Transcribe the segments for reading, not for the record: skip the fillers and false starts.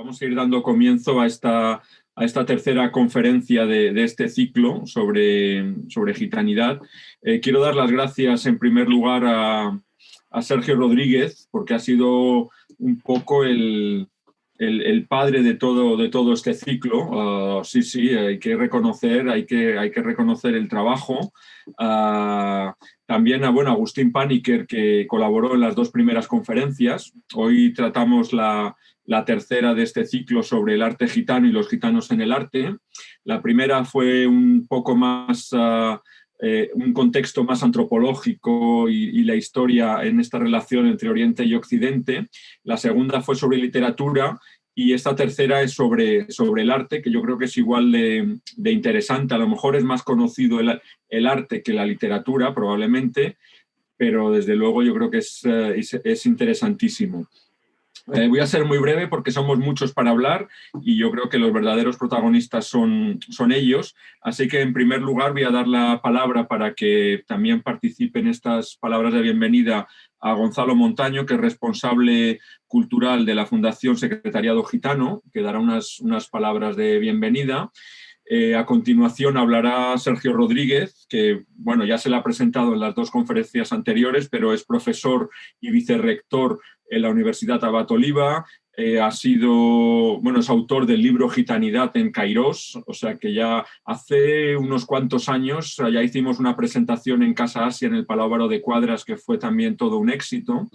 Vamos a ir dando comienzo a esta tercera conferencia de este ciclo sobre gitanidad. Quiero dar las gracias en primer lugar a Sergio Rodríguez, porque ha sido un poco el padre de todo este ciclo. Sí, hay que reconocer el trabajo. También a Agustín Paniker, que colaboró en las dos primeras conferencias. Hoy tratamos la tercera de este ciclo sobre el arte gitano y los gitanos en el arte. La primera fue un poco más un contexto más antropológico y la historia en esta relación entre Oriente y Occidente. La segunda fue sobre literatura y esta tercera es sobre el arte, que yo creo que es igual de interesante. A lo mejor es más conocido el arte que la literatura, probablemente, pero desde luego yo creo que es interesantísimo. Voy a ser muy breve porque somos muchos para hablar y yo creo que los verdaderos protagonistas son ellos. Así que, en primer lugar, voy a dar la palabra para que también participe en estas palabras de bienvenida a Gonzalo Montaño, que es responsable cultural de la Fundación Secretariado Gitano, que dará unas palabras de bienvenida. A continuación hablará Sergio Rodríguez, que ya se le ha presentado en las dos conferencias anteriores, pero es profesor y vicerrector en la Universidad Abat Oliba. Es autor del libro Gitanidad en Cairós, o sea que ya hace unos cuantos años ya hicimos una presentación en Casa Asia, en el Palau Baró de Quadras, que fue también todo un éxito.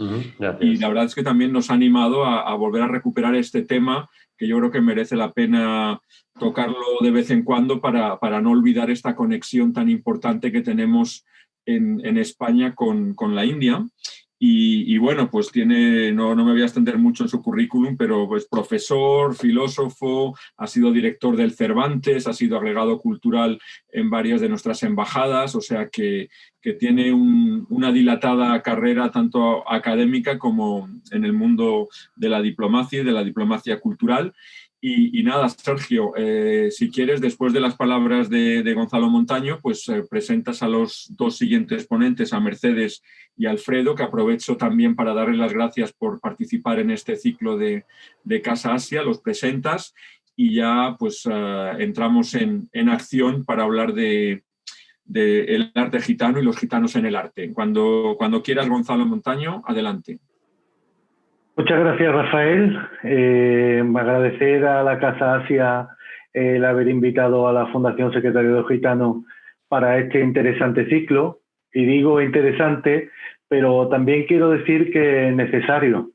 Y la verdad es que también nos ha animado a volver a recuperar este tema, que yo creo que merece la pena tocarlo de vez en cuando para no olvidar esta conexión tan importante que tenemos en España con la India. Y pues no me voy a extender mucho en su currículum, pero pues profesor, filósofo, ha sido director del Cervantes, ha sido agregado cultural en varias de nuestras embajadas, o sea que tiene una dilatada carrera tanto académica como en el mundo de la diplomacia y de la diplomacia cultural. Y nada, Sergio, si quieres, después de las palabras de Gonzalo Montaño, pues presentas a los dos siguientes ponentes, a Mercedes y Alfredo, que aprovecho también para darles las gracias por participar en este ciclo de Casa Asia. Los presentas y ya pues entramos en acción para hablar de el arte gitano y los gitanos en el arte. Cuando quieras, Gonzalo Montaño, adelante. Muchas gracias, Rafael. Agradecer a la Casa Asia el haber invitado a la Fundación Secretariado Gitano para este interesante ciclo. Y digo interesante, pero también quiero decir que es necesario,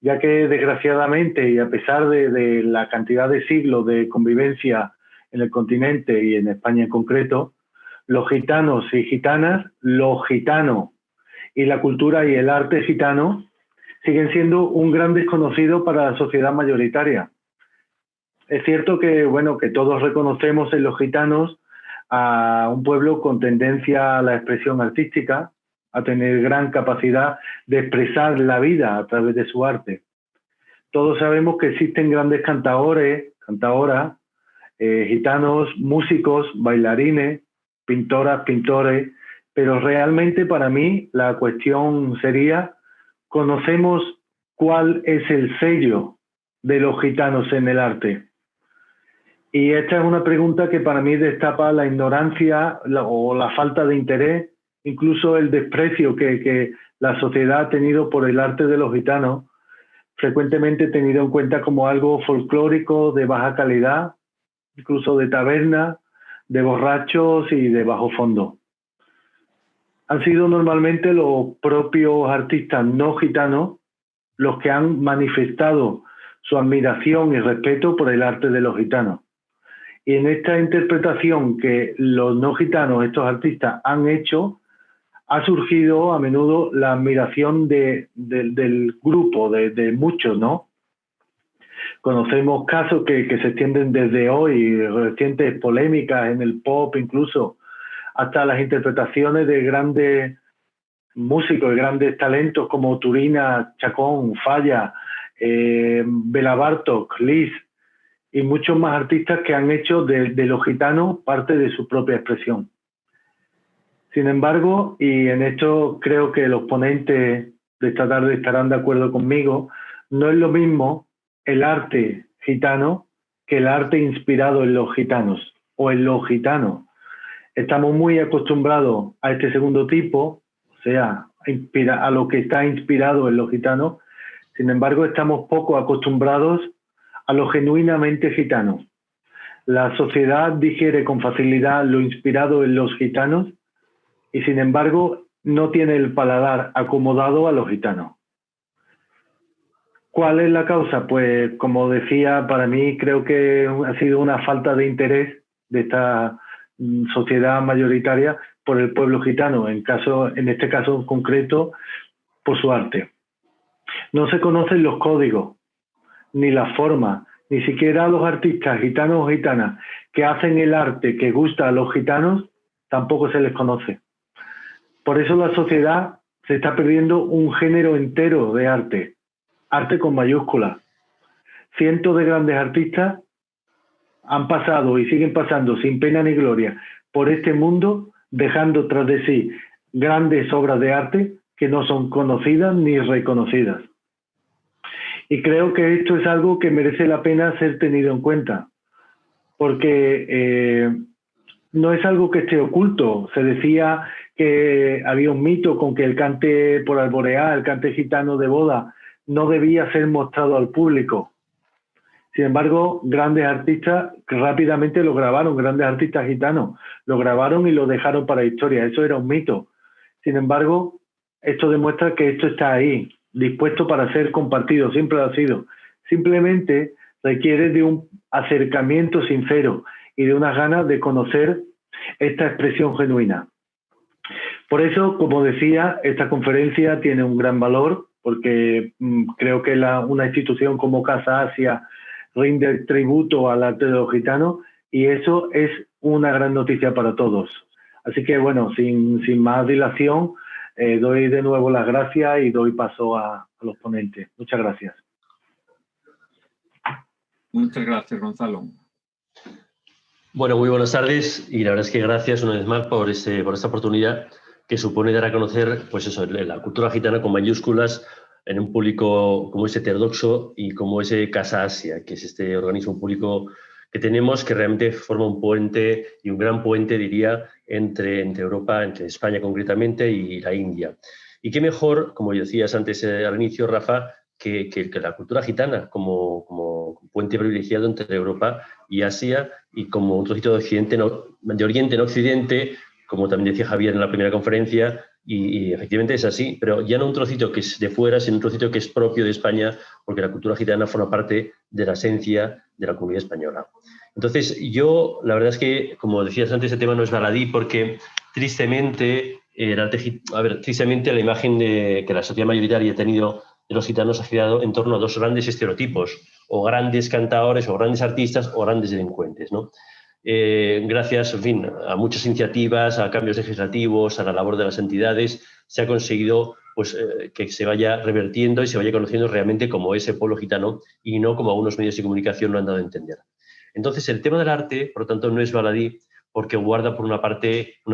ya que desgraciadamente, y a pesar de la cantidad de siglos de convivencia en el continente y en España en concreto, los gitanos y gitanas, los gitanos y la cultura y el arte gitano siguen siendo un gran desconocido para la sociedad mayoritaria. Es cierto que todos reconocemos en los gitanos a un pueblo con tendencia a la expresión artística, a tener gran capacidad de expresar la vida a través de su arte. Todos sabemos que existen grandes cantaores, cantaoras, gitanos, músicos, bailarines, pintoras, pintores, pero realmente para mí la cuestión sería: ¿conocemos cuál es el sello de los gitanos en el arte? Y esta es una pregunta que para mí destapa la ignorancia o la falta de interés, incluso el desprecio que la sociedad ha tenido por el arte de los gitanos, frecuentemente tenido en cuenta como algo folclórico de baja calidad, incluso de taberna, de borrachos y de bajo fondo. Han sido normalmente los propios artistas no gitanos los que han manifestado su admiración y respeto por el arte de los gitanos. Y en esta interpretación que los no gitanos, estos artistas, han hecho, ha surgido a menudo la admiración del grupo, de muchos, ¿no? Conocemos casos que se extienden desde hoy, recientes polémicas en el pop incluso, hasta las interpretaciones de grandes músicos, de grandes talentos como Turina, Chacón, Falla, Bela Bartók, Liszt y muchos más artistas que han hecho de los gitanos parte de su propia expresión. Sin embargo, y en esto creo que los ponentes de esta tarde estarán de acuerdo conmigo, no es lo mismo el arte gitano que el arte inspirado en los gitanos o en los gitanos. Estamos muy acostumbrados a este segundo tipo, o sea, a lo que está inspirado en los gitanos. Sin embargo, estamos poco acostumbrados a lo genuinamente gitano. La sociedad digiere con facilidad lo inspirado en los gitanos y, sin embargo, no tiene el paladar acomodado a los gitanos. ¿Cuál es la causa? Pues, como decía, para mí creo que ha sido una falta de interés de esta sociedad mayoritaria por el pueblo gitano, en este caso en concreto, por su arte. No se conocen los códigos, ni las formas, ni siquiera los artistas gitanos o gitanas que hacen el arte que gusta a los gitanos, tampoco se les conoce. Por eso la sociedad se está perdiendo un género entero de arte, arte con mayúsculas. Cientos de grandes artistas han pasado y siguen pasando sin pena ni gloria por este mundo, dejando tras de sí grandes obras de arte que no son conocidas ni reconocidas. Y creo que esto es algo que merece la pena ser tenido en cuenta, porque no es algo que esté oculto. Se decía que había un mito con que el cante por alborear, el cante gitano de boda, no debía ser mostrado al público. Sin embargo, grandes artistas rápidamente lo grabaron, grandes artistas gitanos lo grabaron y lo dejaron para la historia. Eso era un mito. Sin embargo, esto demuestra que esto está ahí, dispuesto para ser compartido, siempre lo ha sido. Simplemente requiere de un acercamiento sincero y de unas ganas de conocer esta expresión genuina. Por eso, como decía, esta conferencia tiene un gran valor, porque creo que una institución como Casa Asia rinde tributo al arte de los gitanos, y eso es una gran noticia para todos. Así que, bueno, sin más dilación, doy de nuevo las gracias y doy paso a los ponentes. Muchas gracias. Muchas gracias, Gonzalo. Bueno, muy buenas tardes, y la verdad es que gracias una vez más por esta oportunidad que supone dar a conocer, pues eso, la cultura gitana con mayúsculas en un público como es heterodoxo y como es Casa Asia, que es este organismo público que tenemos, que realmente forma un puente, y un gran puente, diría, entre Europa, entre España concretamente, y la India. Y qué mejor, como decías antes al inicio, Rafa, que la cultura gitana como puente privilegiado entre Europa y Asia, y como un trocito de Oriente en Occidente, como también decía Javier en la primera conferencia, y efectivamente es así, pero ya no un trocito que es de fuera, sino un trocito que es propio de España, porque la cultura gitana forma parte de la esencia de la comunidad española. Entonces, yo, la verdad es que, como decías antes, este tema no es baladí, porque tristemente, tristemente la imagen que la sociedad mayoritaria ha tenido de los gitanos ha girado en torno a dos grandes estereotipos, o grandes cantaores, o grandes artistas, o grandes delincuentes, ¿no? Gracias, en fin, a muchas iniciativas, a cambios legislativos, a la labor de las entidades, se ha conseguido pues, que se vaya revertiendo y se vaya conociendo realmente como ese pueblo gitano, y no como algunos medios de comunicación lo han dado a entender. Entonces, el tema del arte, por lo tanto, no es baladí, porque guarda por una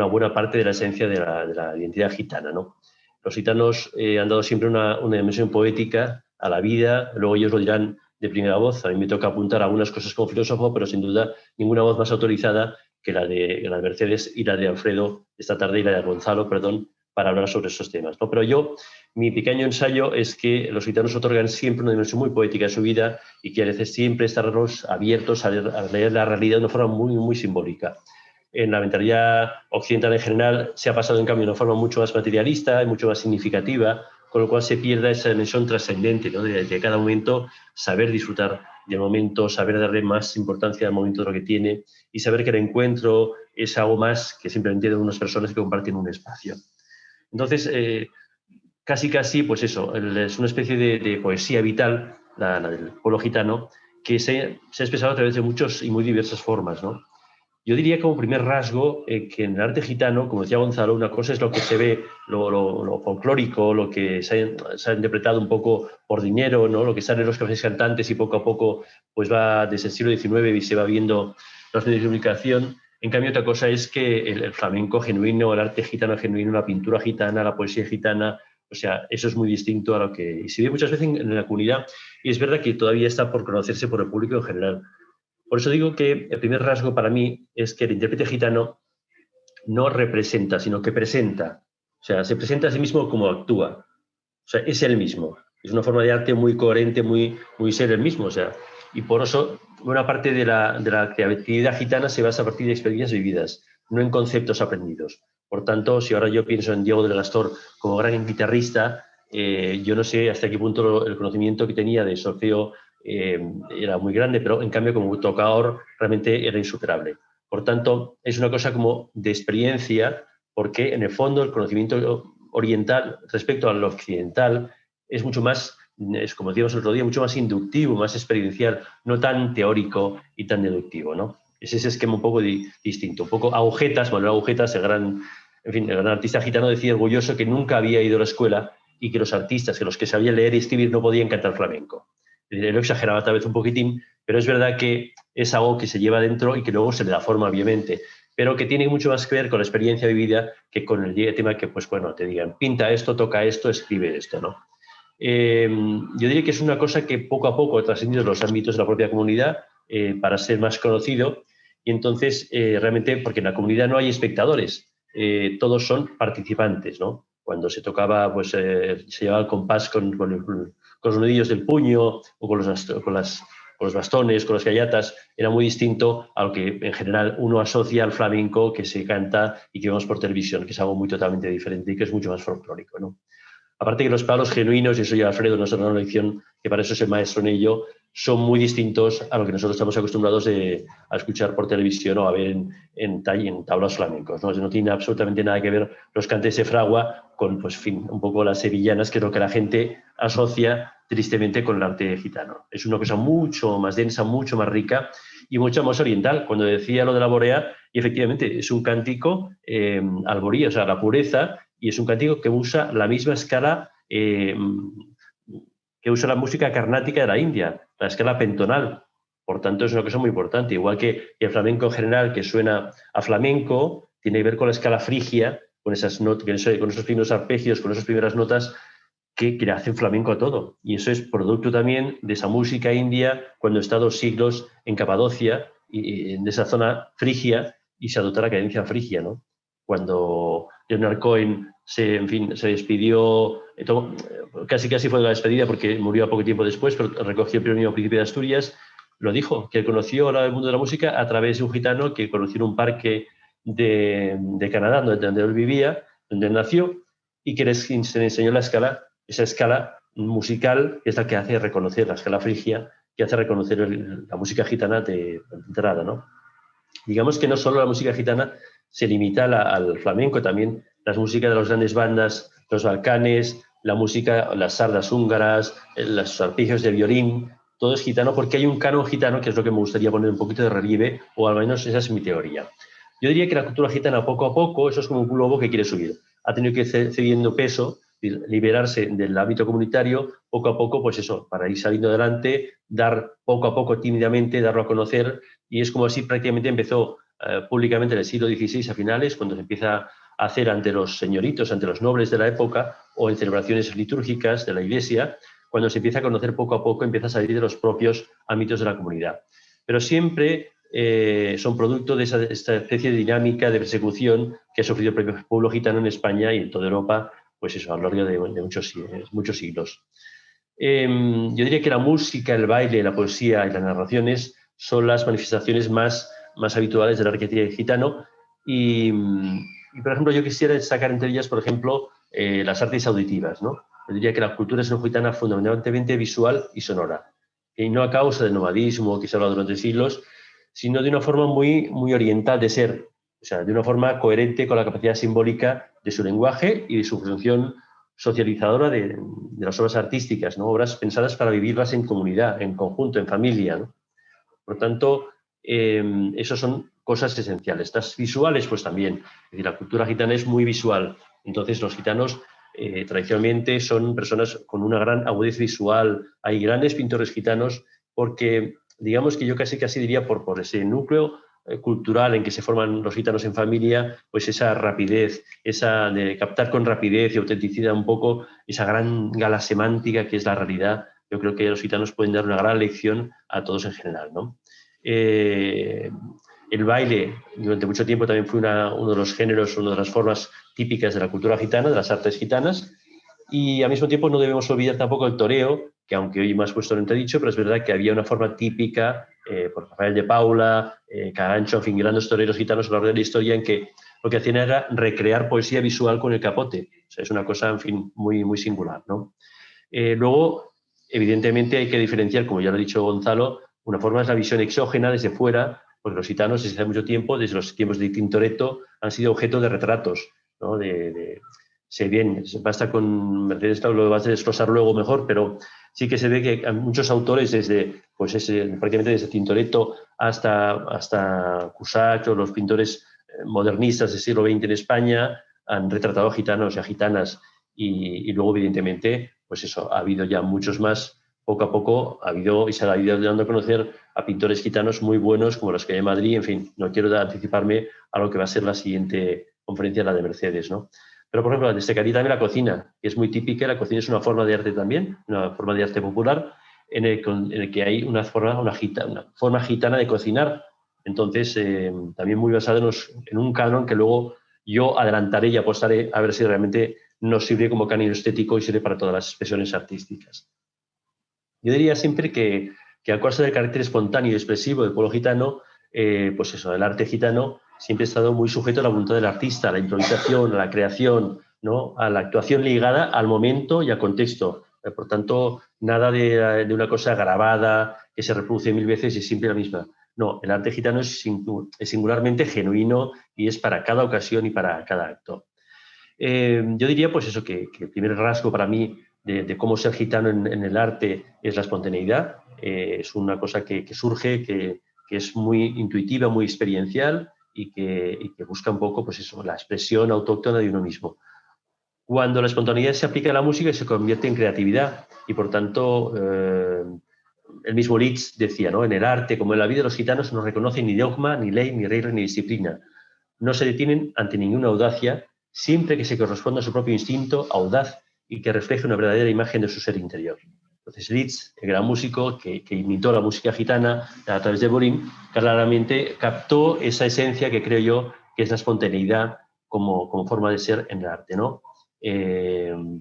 buena parte de la esencia de la identidad gitana, ¿no? Los gitanos han dado siempre una dimensión poética a la vida, luego ellos lo dirán de primera voz. A mí me toca apuntar algunas cosas como filósofo, pero sin duda ninguna voz más autorizada que la de Mercedes y la de Alfredo esta tarde, y la de Gonzalo, perdón, para hablar sobre esos temas, ¿no? Pero mi pequeño ensayo es que los gitanos otorgan siempre una dimensión muy poética a su vida, y que a veces siempre estarnos abiertos a leer la realidad de una forma muy, muy simbólica. En la mentalidad occidental en general se ha pasado, en cambio, de una forma mucho más materialista y mucho más significativa, con lo cual se pierde esa dimensión trascendente, ¿no? de cada momento saber disfrutar del momento, saber darle más importancia al momento de lo que tiene, y saber que el encuentro es algo más que simplemente de unas personas que comparten un espacio. Entonces, casi, pues eso, es una especie de poesía vital, la del pueblo gitano, que se ha expresado a través de muchas y muy diversas formas, ¿no? Yo diría como primer rasgo que en el arte gitano, como decía Gonzalo, una cosa es lo que se ve, lo folclórico, lo que se ha interpretado un poco por dinero, ¿no? Lo que sale en los cafés cantantes, y poco a poco pues va desde el siglo XIX y se va viendo los medios de comunicación. En cambio, otra cosa es que el flamenco genuino, el arte gitano genuino, la pintura gitana, la poesía gitana, O sea, eso es muy distinto a lo que se ve muchas veces en la comunidad, y es verdad que todavía está por conocerse por el público en general. Por eso digo que el primer rasgo para mí es que el intérprete gitano no representa, sino que presenta. O sea, se presenta a sí mismo como actúa. O sea, es él mismo. Es una forma de arte muy coherente, muy ser el mismo. O sea, y por eso buena parte de la creatividad gitana se basa a partir de experiencias vividas, no en conceptos aprendidos. Por tanto, si ahora yo pienso en Diego del Gastor como gran guitarrista, yo no sé hasta qué punto el conocimiento que tenía de solfeo era muy grande, pero en cambio como tocador realmente era insuperable. Por tanto, es una cosa como de experiencia, porque en el fondo el conocimiento oriental respecto al occidental es mucho más, es como decíamos el otro día, mucho más inductivo, más experiencial, no tan teórico y tan deductivo, ¿no? Es ese esquema un poco distinto. Un poco Agujetas, Manuel Agujetas, el gran artista gitano, decía orgulloso que nunca había ido a la escuela y que los artistas, que los que sabían leer y escribir, no podían cantar flamenco. Lo exageraba tal vez un poquitín, pero es verdad que es algo que se lleva dentro y que luego se le da forma, obviamente, pero que tiene mucho más que ver con la experiencia vivida que con el tema que, pues bueno, te digan, pinta esto, toca esto, escribe esto, ¿no? Yo diría que es una cosa que poco a poco ha trascendido los ámbitos de la propia comunidad para ser más conocido, y entonces realmente, porque en la comunidad no hay espectadores, todos son participantes, ¿no? Cuando se tocaba, pues se llevaba el compás con los nudillos del puño o con los bastones, con las gallatas, era muy distinto a lo que en general uno asocia al flamenco que se canta y que vemos por televisión, que es algo muy totalmente diferente y que es mucho más folclórico, ¿no? Aparte que los palos genuinos, y eso ya Alfredo nos ha dado una lección, que para eso es el maestro en ello, son muy distintos a lo que nosotros estamos acostumbrados a escuchar por televisión o a ver en tablaos flamencos, ¿no? No tiene absolutamente nada que ver los cantes de fragua con, pues, fin, un poco las sevillanas, que es lo que la gente asocia tristemente con el arte gitano. Es una cosa mucho más densa, mucho más rica y mucho más oriental. Cuando decía lo de la borea, y efectivamente es un cántico alborí, o sea, la pureza, y es un cántico que usa la misma escala que usa la música carnática de la India, la escala pentonal. Por tanto, es una cosa muy importante. Igual que el flamenco en general, que suena a flamenco, tiene que ver con la escala frigia, con esas notas, con esos primeros arpegios, con esas primeras notas que le hacen flamenco a todo. Y eso es producto también de esa música india cuando está 2 siglos en Capadocia, y en esa zona frigia, y se adoptó la cadencia frigia, ¿no? Cuando Leonard Cohen se despidió, casi fue la despedida porque murió a poco tiempo después, pero recogió el premio Príncipe de Asturias, lo dijo, que conoció el mundo de la música a través de un gitano que conoció en un parque de Canadá, donde él vivía, donde él nació, y que se le enseñó esa escala musical, que es la que hace reconocer, la escala frigia, que hace reconocer la música gitana de entrada, ¿no? Digamos que no solo la música gitana se limita al flamenco, también las músicas de las grandes bandas, los Balcanes, la música, las sardas húngaras, los arpegios de violín, todo es gitano porque hay un canon gitano, que es lo que me gustaría poner un poquito de relieve, o al menos esa es mi teoría. Yo diría que la cultura gitana poco a poco, eso es como un globo que quiere subir, ha tenido que ir cediendo peso, liberarse del ámbito comunitario, poco a poco, pues eso, para ir saliendo adelante, dar poco a poco, tímidamente, darlo a conocer, y es como así prácticamente empezó públicamente en el siglo XVI a finales, cuando se empieza a hacer ante los señoritos, ante los nobles de la época, o en celebraciones litúrgicas de la Iglesia, cuando se empieza a conocer poco a poco, empieza a salir de los propios ámbitos de la comunidad. Pero siempre son producto de esta especie de dinámica de persecución que ha sufrido el propio pueblo gitano en España y en toda Europa, pues eso, a lo largo de muchos siglos. Yo diría que la música, el baile, la poesía y las narraciones son las manifestaciones más habituales del arquetipo gitano y, por ejemplo, yo quisiera destacar entre ellas, por ejemplo, las artes auditivas, ¿no? Yo diría que la cultura gitana es fundamentalmente visual y sonora, y no a causa del nomadismo que se ha hablado durante siglos, sino de una forma muy oriental de ser, o sea, de una forma coherente con la capacidad simbólica de su lenguaje y de su función socializadora de las obras artísticas, ¿no? Obras pensadas para vivirlas en comunidad, en conjunto, en familia, ¿no? Por tanto, eso son cosas esenciales. Las visuales, pues también. Es decir, la cultura gitana es muy visual. Entonces, los gitanos tradicionalmente son personas con una gran agudez visual. Hay grandes pintores gitanos porque, digamos que yo casi diría por ese núcleo cultural en que se forman los gitanos en familia, pues esa rapidez, esa de captar con rapidez y autenticidad un poco esa gran gala semántica que es la realidad. Yo creo que los gitanos pueden dar una gran lección a todos en general, ¿no? El baile durante mucho tiempo también fue uno de los géneros, una de las formas típicas de la cultura gitana, de las artes gitanas, y al mismo tiempo no debemos olvidar tampoco el toreo, que aunque hoy me has puesto en entredicho, pero es verdad que había una forma típica por Rafael de Paula, Cagancho, en fin, grandes toreros gitanos a lo largo de la historia en que lo que hacían era recrear poesía visual con el capote. O sea, es una cosa, en fin, muy, muy singular, ¿no? Luego, evidentemente, hay que diferenciar, como ya lo ha dicho Gonzalo, una forma es la visión exógena desde fuera, porque los gitanos desde hace mucho tiempo, desde los tiempos de Tintoretto, han sido objeto de retratos, ¿no? Se bien, basta con Mercedes, lo vas a desglosar luego mejor, pero sí que se ve que muchos autores, desde, pues prácticamente desde Tintoretto hasta Cusack o los pintores modernistas del siglo XX en España, han retratado a gitanos y a gitanas. Y luego, evidentemente, pues eso, ha habido ya muchos más. Poco a poco ha habido y se ha ido dando a conocer a pintores gitanos muy buenos, como los que hay en Madrid. En fin, no quiero anticiparme a lo que va a ser la siguiente conferencia, la de Mercedes, ¿no? Pero, por ejemplo, destacaría también la cocina, que es muy típica. La cocina es una forma de arte también, una forma de arte popular, en el que hay una forma gitana de cocinar. Entonces, también muy basada en un canon que luego yo adelantaré y apostaré a ver si realmente nos sirve como canon estético y sirve para todas las expresiones artísticas. Yo diría siempre que a causa del carácter espontáneo y expresivo del pueblo gitano, pues eso, el arte gitano siempre ha estado muy sujeto a la voluntad del artista, a la improvisación, a la creación, ¿no? A la actuación ligada al momento y al contexto. Por tanto, nada de una cosa grabada que se reproduce 1000 veces y siempre la misma. No, el arte gitano es singularmente genuino y es para cada ocasión y para cada acto. Yo diría, pues eso, que el primer rasgo para mí de cómo ser gitano en el arte es la espontaneidad. Es una cosa que surge, que es muy intuitiva, muy experiencial y que busca un poco, pues eso, la expresión autóctona de uno mismo. Cuando la espontaneidad se aplica a la música se convierte en creatividad y, por tanto, el mismo Liszt decía, ¿no? En el arte, como en la vida, los gitanos no reconocen ni dogma, ni ley, ni regla, ni disciplina. No se detienen ante ninguna audacia, siempre que se corresponda a su propio instinto audaz y que refleje una verdadera imagen de su ser interior. Entonces Liszt, el gran músico que imitó la música gitana a través de Borin, claramente captó esa esencia que creo yo que es la espontaneidad como forma de ser en el arte, ¿no?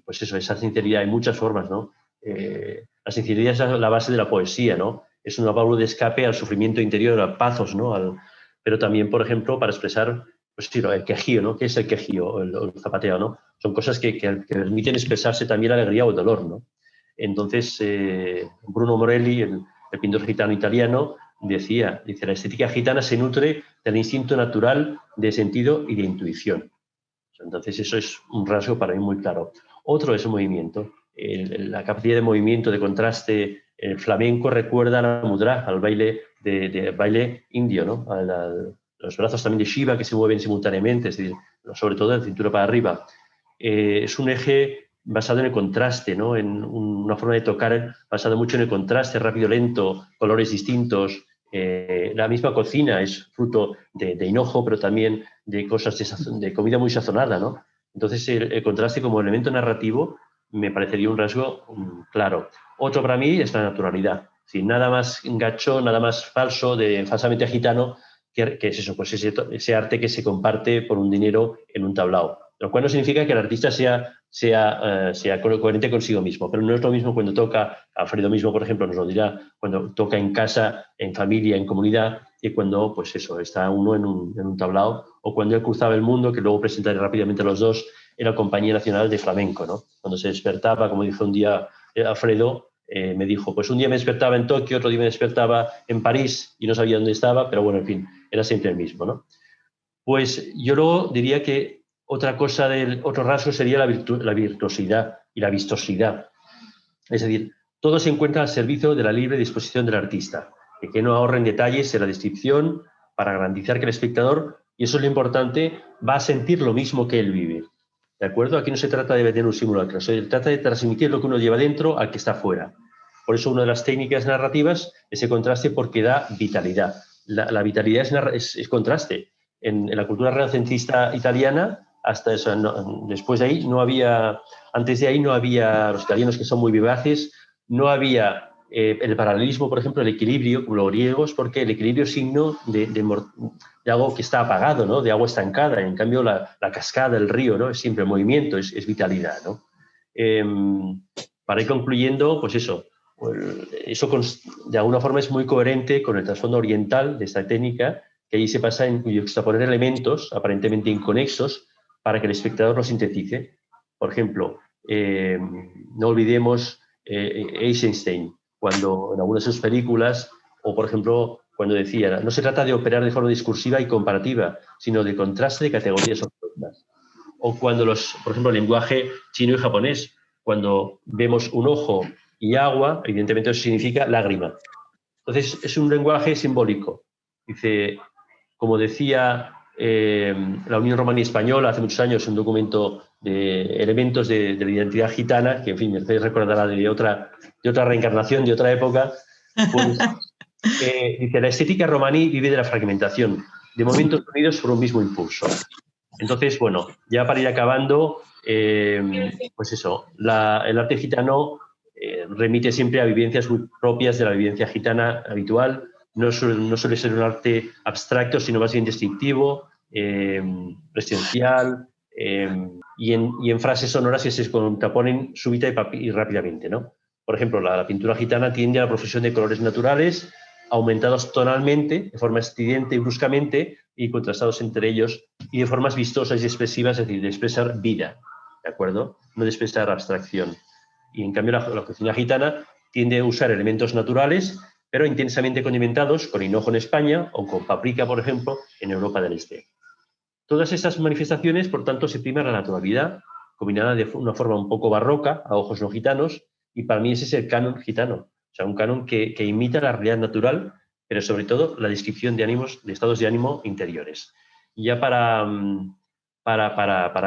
Pues eso, esa sinceridad, hay muchas formas, ¿no? La sinceridad es la base de la poesía, ¿no? Es una válvula de escape al sufrimiento interior, al pathos, ¿no? Pero también, por ejemplo, para expresar, pues sí, el quejío, ¿no? ¿Qué es el quejío, el zapateo, ¿no? Son cosas que permiten expresarse también la alegría o el dolor, ¿no? Entonces, Bruno Morelli, el pintor gitano italiano, dice, la estética gitana se nutre del instinto natural de sentido y de intuición. Entonces, eso es un rasgo para mí muy claro. Otro es el movimiento. La capacidad de movimiento, de contraste. El flamenco recuerda a la mudra, al baile baile indio, ¿no? Los brazos también de Shiva que se mueven simultáneamente, es decir, sobre todo de la cintura para arriba. Es un eje basado en el contraste, ¿no? En una forma de tocar basada mucho en el contraste, rápido, lento, colores distintos. La misma cocina es fruto de hinojo, pero también de cosas de comida muy sazonada, ¿no? Entonces, el contraste como elemento narrativo me parecería un rasgo claro. Otro para mí es la naturalidad. Sin nada más gacho, nada más falso, falsamente gitano, que es eso, pues ese arte que se comparte por un dinero en un tablao. Lo cual no significa que el artista sea coherente consigo mismo, pero no es lo mismo cuando toca, Alfredo mismo, por ejemplo, nos lo dirá, cuando toca en casa, en familia, en comunidad, y cuando, pues eso, está uno en un tablao, o cuando él cruzaba el mundo, que luego presentaré rápidamente los dos, en la Compañía Nacional de Flamenco, ¿no? Cuando se despertaba, como dijo un día Alfredo, me dijo, pues un día me despertaba en Tokio, otro día me despertaba en París y no sabía dónde estaba, pero bueno, en fin, era siempre el mismo, ¿no? Pues yo luego diría que otro rasgo sería la virtuosidad y la vistosidad. Es decir, todo se encuentra al servicio de la libre disposición del artista, que no ahorren detalles en la descripción para garantizar que el espectador, y eso es lo importante, va a sentir lo mismo que él vive. ¿De acuerdo? Aquí no se trata de meter un simulacro, se trata de transmitir lo que uno lleva dentro al que está fuera. Por eso una de las técnicas narrativas es el contraste porque da vitalidad. la vitalidad es contraste. En la cultura renacentista italiana, hasta eso, después de ahí no había, antes de ahí no había, los italianos que son muy vivaces, no había el paralelismo, por ejemplo, el equilibrio, como los griegos, porque el equilibrio es signo de algo que está apagado, ¿no? De agua estancada. En cambio, la cascada, el río, ¿no? Es siempre movimiento, es vitalidad, ¿no? Para ir concluyendo, pues eso de alguna forma es muy coherente con el trasfondo oriental de esta técnica, que ahí se basa en juxtaponer elementos aparentemente inconexos para que el espectador los sintetice. Por ejemplo, no olvidemos Eisenstein, cuando en algunas de sus películas, o por ejemplo, cuando decía, no se trata de operar de forma discursiva y comparativa, sino de contraste de categorías opuestas. O cuando por ejemplo, el lenguaje chino y japonés, cuando vemos un ojo y agua, evidentemente eso significa lágrima. Entonces, es un lenguaje simbólico. Dice, como decía la Unión Romaní Española hace muchos años, un documento de elementos de la identidad gitana, que en fin, Mercedes recordará de otra reencarnación, de otra época, pues dice, la estética romaní vive de la fragmentación, de momentos unidos por un mismo impulso. Entonces, bueno, ya para ir acabando, pues eso, el arte gitano remite siempre a vivencias muy propias de la vivencia gitana habitual. No suele ser un arte abstracto, sino más bien descriptivo, presencial, y en frases sonoras que se contraponen súbita y rápidamente, ¿no? Por ejemplo, la pintura gitana tiende a la profesión de colores naturales, aumentados tonalmente, de forma estridente y bruscamente, y contrastados entre ellos, y de formas vistosas y expresivas, es decir, de expresar vida, ¿de acuerdo? No de expresar abstracción. Y en cambio la cocina gitana tiende a usar elementos naturales, pero intensamente condimentados, con hinojo en España o con paprika, por ejemplo, en Europa del Este. Todas estas manifestaciones, por tanto, se prima la naturalidad, combinada de una forma un poco barroca, a ojos no gitanos, y para mí ese es el canon gitano. O sea, un canon que imita la realidad natural, pero sobre todo la descripción de estados de ánimo interiores. Y ya para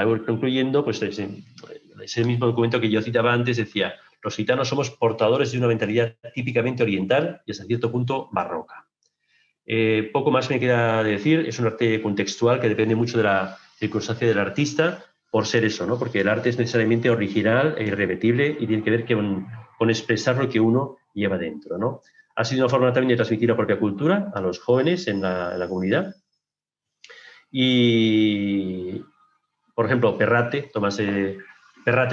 ir concluyendo, pues ese mismo documento que yo citaba antes decía, los gitanos somos portadores de una mentalidad típicamente oriental y hasta cierto punto barroca. Poco más me queda decir, es un arte contextual que depende mucho de la circunstancia del artista, por ser eso, ¿no? Porque el arte es necesariamente original e irrepetible y tiene que ver con expresar lo que uno lleva dentro, ¿no? Ha sido una forma también de transmitir la propia cultura a los jóvenes en la comunidad. Y, por ejemplo, Perrate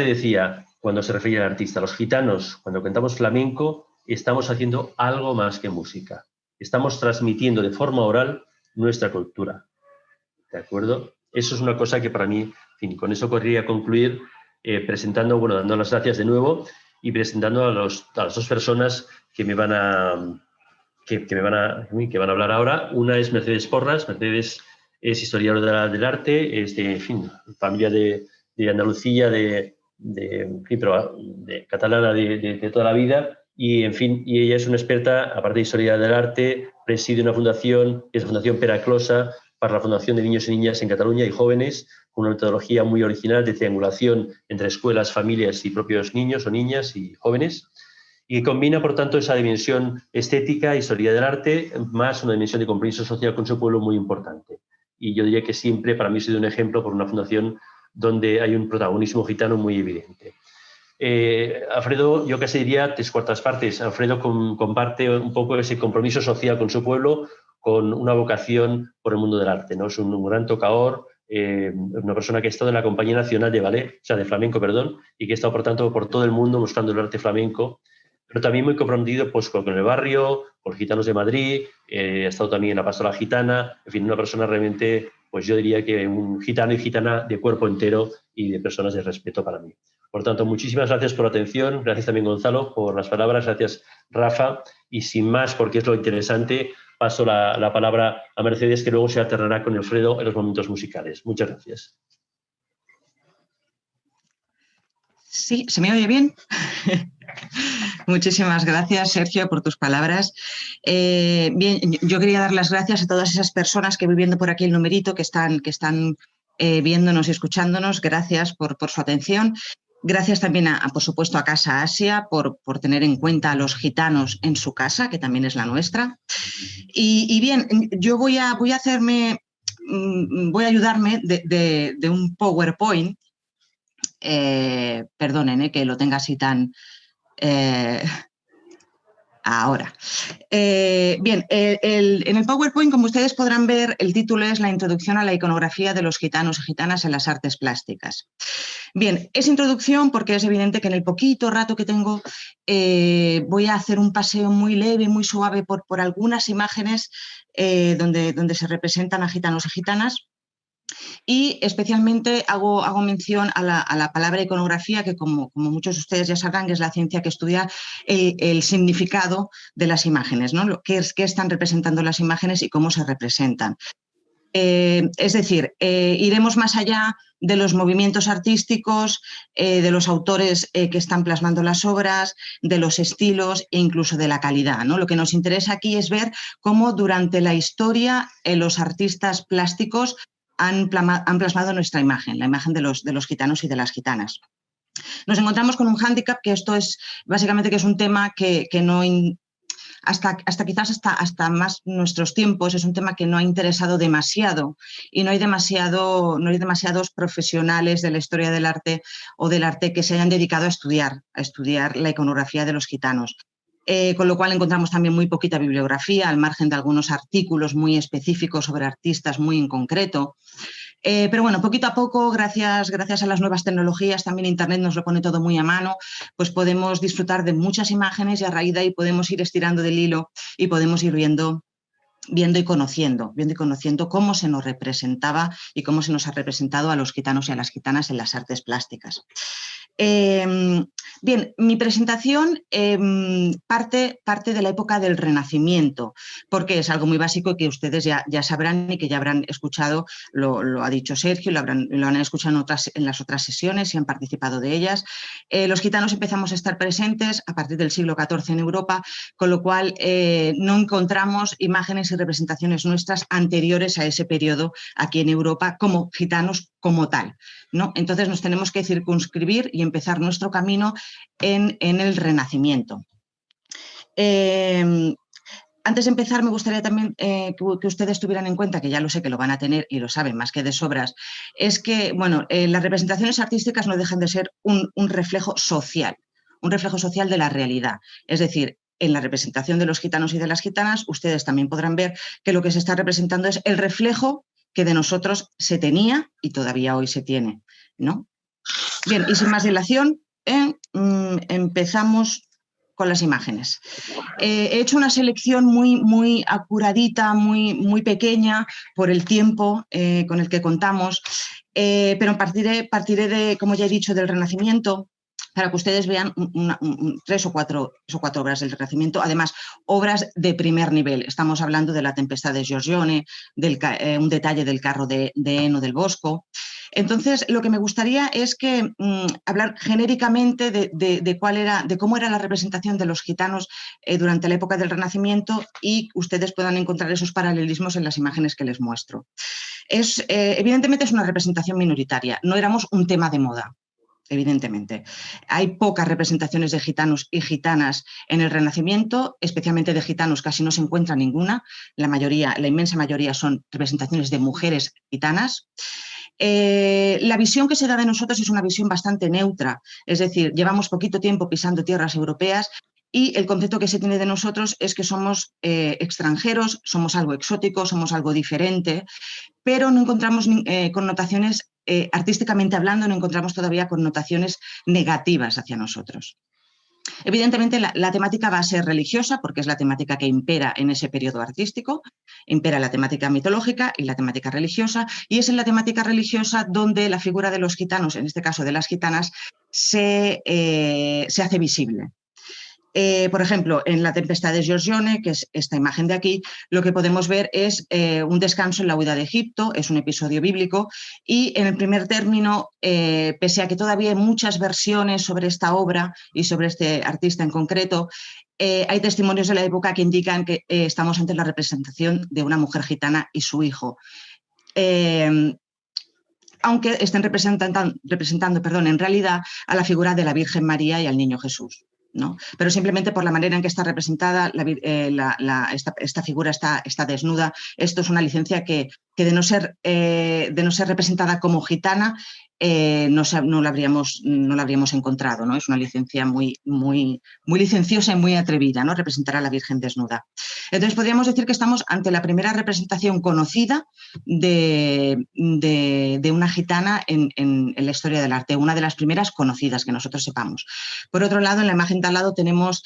decía, cuando se refería al artista, los gitanos, cuando cantamos flamenco, estamos haciendo algo más que música. Estamos transmitiendo de forma oral nuestra cultura. ¿De acuerdo? Eso es una cosa que para mí, en fin, con eso querría concluir dando las gracias de nuevo y presentando a las dos personas que me van a hablar ahora. Una es Mercedes Porras. Mercedes es historiadora del arte, es de, en fin, familia de Andalucía, catalana de toda la vida. Y, en fin, y ella es una experta, aparte de historia del arte, preside una fundación, que es la Fundación Peraclosa, para la Fundación de Niños y Niñas en Cataluña y Jóvenes, con una metodología muy original de triangulación entre escuelas, familias y propios niños o niñas y jóvenes, y que combina, por tanto, esa dimensión estética, historia del arte, más una dimensión de compromiso social con su pueblo muy importante. Y yo diría que siempre, para mí, ha sido un ejemplo por una fundación donde hay un protagonismo gitano muy evidente. Alfredo, yo casi diría 3/4 partes. Alfredo comparte un poco ese compromiso social con su pueblo, con una vocación por el mundo del arte, ¿no? Es un gran tocador, una persona que ha estado en la Compañía Nacional de Flamenco, y que ha estado, por tanto, por todo el mundo buscando el arte flamenco, pero también muy comprometido pues, con el barrio, con los gitanos de Madrid, ha estado también en la Pastoral Gitana, en fin, una persona realmente, pues yo diría que un gitano y gitana de cuerpo entero y de personas de respeto para mí. Por tanto, muchísimas gracias por la atención, gracias también Gonzalo por las palabras, gracias Rafa, y sin más, porque es lo interesante, paso la palabra a Mercedes, que luego se alternará con Alfredo en los momentos musicales. Muchas gracias. Sí, ¿se me oye bien? Muchísimas gracias, Sergio, por tus palabras. Bien, yo quería dar las gracias a todas esas personas que voy viendo por aquí el numerito, que están viéndonos y escuchándonos. Gracias por su atención. Gracias también, por supuesto, a Casa Asia por tener en cuenta a los gitanos en su casa, que también es la nuestra. Y bien, yo voy a ayudarme de un PowerPoint. Perdonen, que lo tenga así tan... ahora. Bien, en el PowerPoint, como ustedes podrán ver, el título es La introducción a la iconografía de los gitanos y gitanas en las artes plásticas. Bien, es introducción porque es evidente que en el poquito rato que tengo voy a hacer un paseo muy leve, muy suave por algunas imágenes donde se representan a gitanos y gitanas. Y especialmente hago mención a la palabra iconografía, que como muchos de ustedes ya sabrán, que es la ciencia que estudia el significado de las imágenes, ¿no? Qué están representando las imágenes y cómo se representan. Es decir, iremos más allá de los movimientos artísticos, de los autores que están plasmando las obras, de los estilos e incluso de la calidad, ¿no? Lo que nos interesa aquí es ver cómo durante la historia los artistas plásticos han plasmado nuestra imagen, la imagen de los gitanos y de las gitanas. Nos encontramos con un hándicap, que esto es básicamente que es un tema que no... Hasta más nuestros tiempos, es un tema que no ha interesado demasiado y no hay demasiados profesionales de la historia del arte o del arte que se hayan dedicado a estudiar la iconografía de los gitanos. Con lo cual encontramos también muy poquita bibliografía, al margen de algunos artículos muy específicos sobre artistas muy en concreto. Pero bueno, poquito a poco, gracias a las nuevas tecnologías, también Internet nos lo pone todo muy a mano, pues podemos disfrutar de muchas imágenes y a raíz de ahí podemos ir estirando del hilo y podemos ir viendo y conociendo cómo se nos representaba y cómo se nos ha representado a los gitanos y a las gitanas en las artes plásticas. Bien, mi presentación parte de la época del Renacimiento, porque es algo muy básico y que ustedes ya sabrán y que ya habrán escuchado, lo ha dicho Sergio, lo han escuchado en las otras sesiones y han participado de ellas. Los gitanos empezamos a estar presentes a partir del siglo XIV en Europa, con lo cual no encontramos imágenes y representaciones nuestras anteriores a ese periodo aquí en Europa como gitanos como tal, ¿no? Entonces nos tenemos que circunscribir y empezar nuestro camino en el Renacimiento. Antes de empezar, me gustaría también que ustedes tuvieran en cuenta, que ya lo sé que lo van a tener y lo saben más que de sobras, es que bueno, las representaciones artísticas no dejan de ser un reflejo social de la realidad. Es decir, en la representación de los gitanos y de las gitanas, ustedes también podrán ver que lo que se está representando es el reflejo que de nosotros se tenía y todavía hoy se tiene, ¿no? Bien, y sin más dilación, empezamos con las imágenes. He hecho una selección muy acuradita, muy pequeña por el tiempo con el que contamos, pero partiré de, como ya he dicho, del Renacimiento, para que ustedes vean tres o cuatro obras del Renacimiento, además obras de primer nivel. Estamos hablando de La tempestad de Giorgione, un detalle del carro de Eno del Bosco. Entonces, lo que me gustaría es que hablar genéricamente de cómo era la representación de los gitanos durante la época del Renacimiento y ustedes puedan encontrar esos paralelismos en las imágenes que les muestro. Evidentemente es una representación minoritaria, no éramos un tema de moda. Evidentemente. Hay pocas representaciones de gitanos y gitanas en el Renacimiento, especialmente de gitanos casi no se encuentra ninguna. La inmensa mayoría son representaciones de mujeres gitanas. La visión que se da de nosotros es una visión bastante neutra, es decir, llevamos poquito tiempo pisando tierras europeas y el concepto que se tiene de nosotros es que somos extranjeros, somos algo exótico, somos algo diferente, pero no encontramos connotaciones, artísticamente hablando, no encontramos todavía connotaciones negativas hacia nosotros. Evidentemente, la temática va a ser religiosa, porque es la temática que impera en ese periodo artístico, impera la temática mitológica y la temática religiosa, y es en la temática religiosa donde la figura de los gitanos, en este caso de las gitanas, se hace visible. Por ejemplo, en La tempestad de Giorgione, que es esta imagen de aquí, lo que podemos ver es un descanso en la huida de Egipto, es un episodio bíblico, y en el primer término, pese a que todavía hay muchas versiones sobre esta obra y sobre este artista en concreto, hay testimonios de la época que indican que estamos ante la representación de una mujer gitana y su hijo. aunque estén representando en realidad a la figura de la Virgen María y al Niño Jesús, ¿no? Pero simplemente por la manera en que está representada, esta figura está desnuda. Esto es una licencia que de no ser representada como gitana, no la habríamos encontrado, ¿no? Es una licencia muy licenciosa y muy atrevida, ¿no? Representar a la Virgen desnuda. Entonces podríamos decir que estamos ante la primera representación conocida de una gitana en la historia del arte, una de las primeras conocidas que nosotros sepamos. Por otro lado, en la imagen de al lado tenemos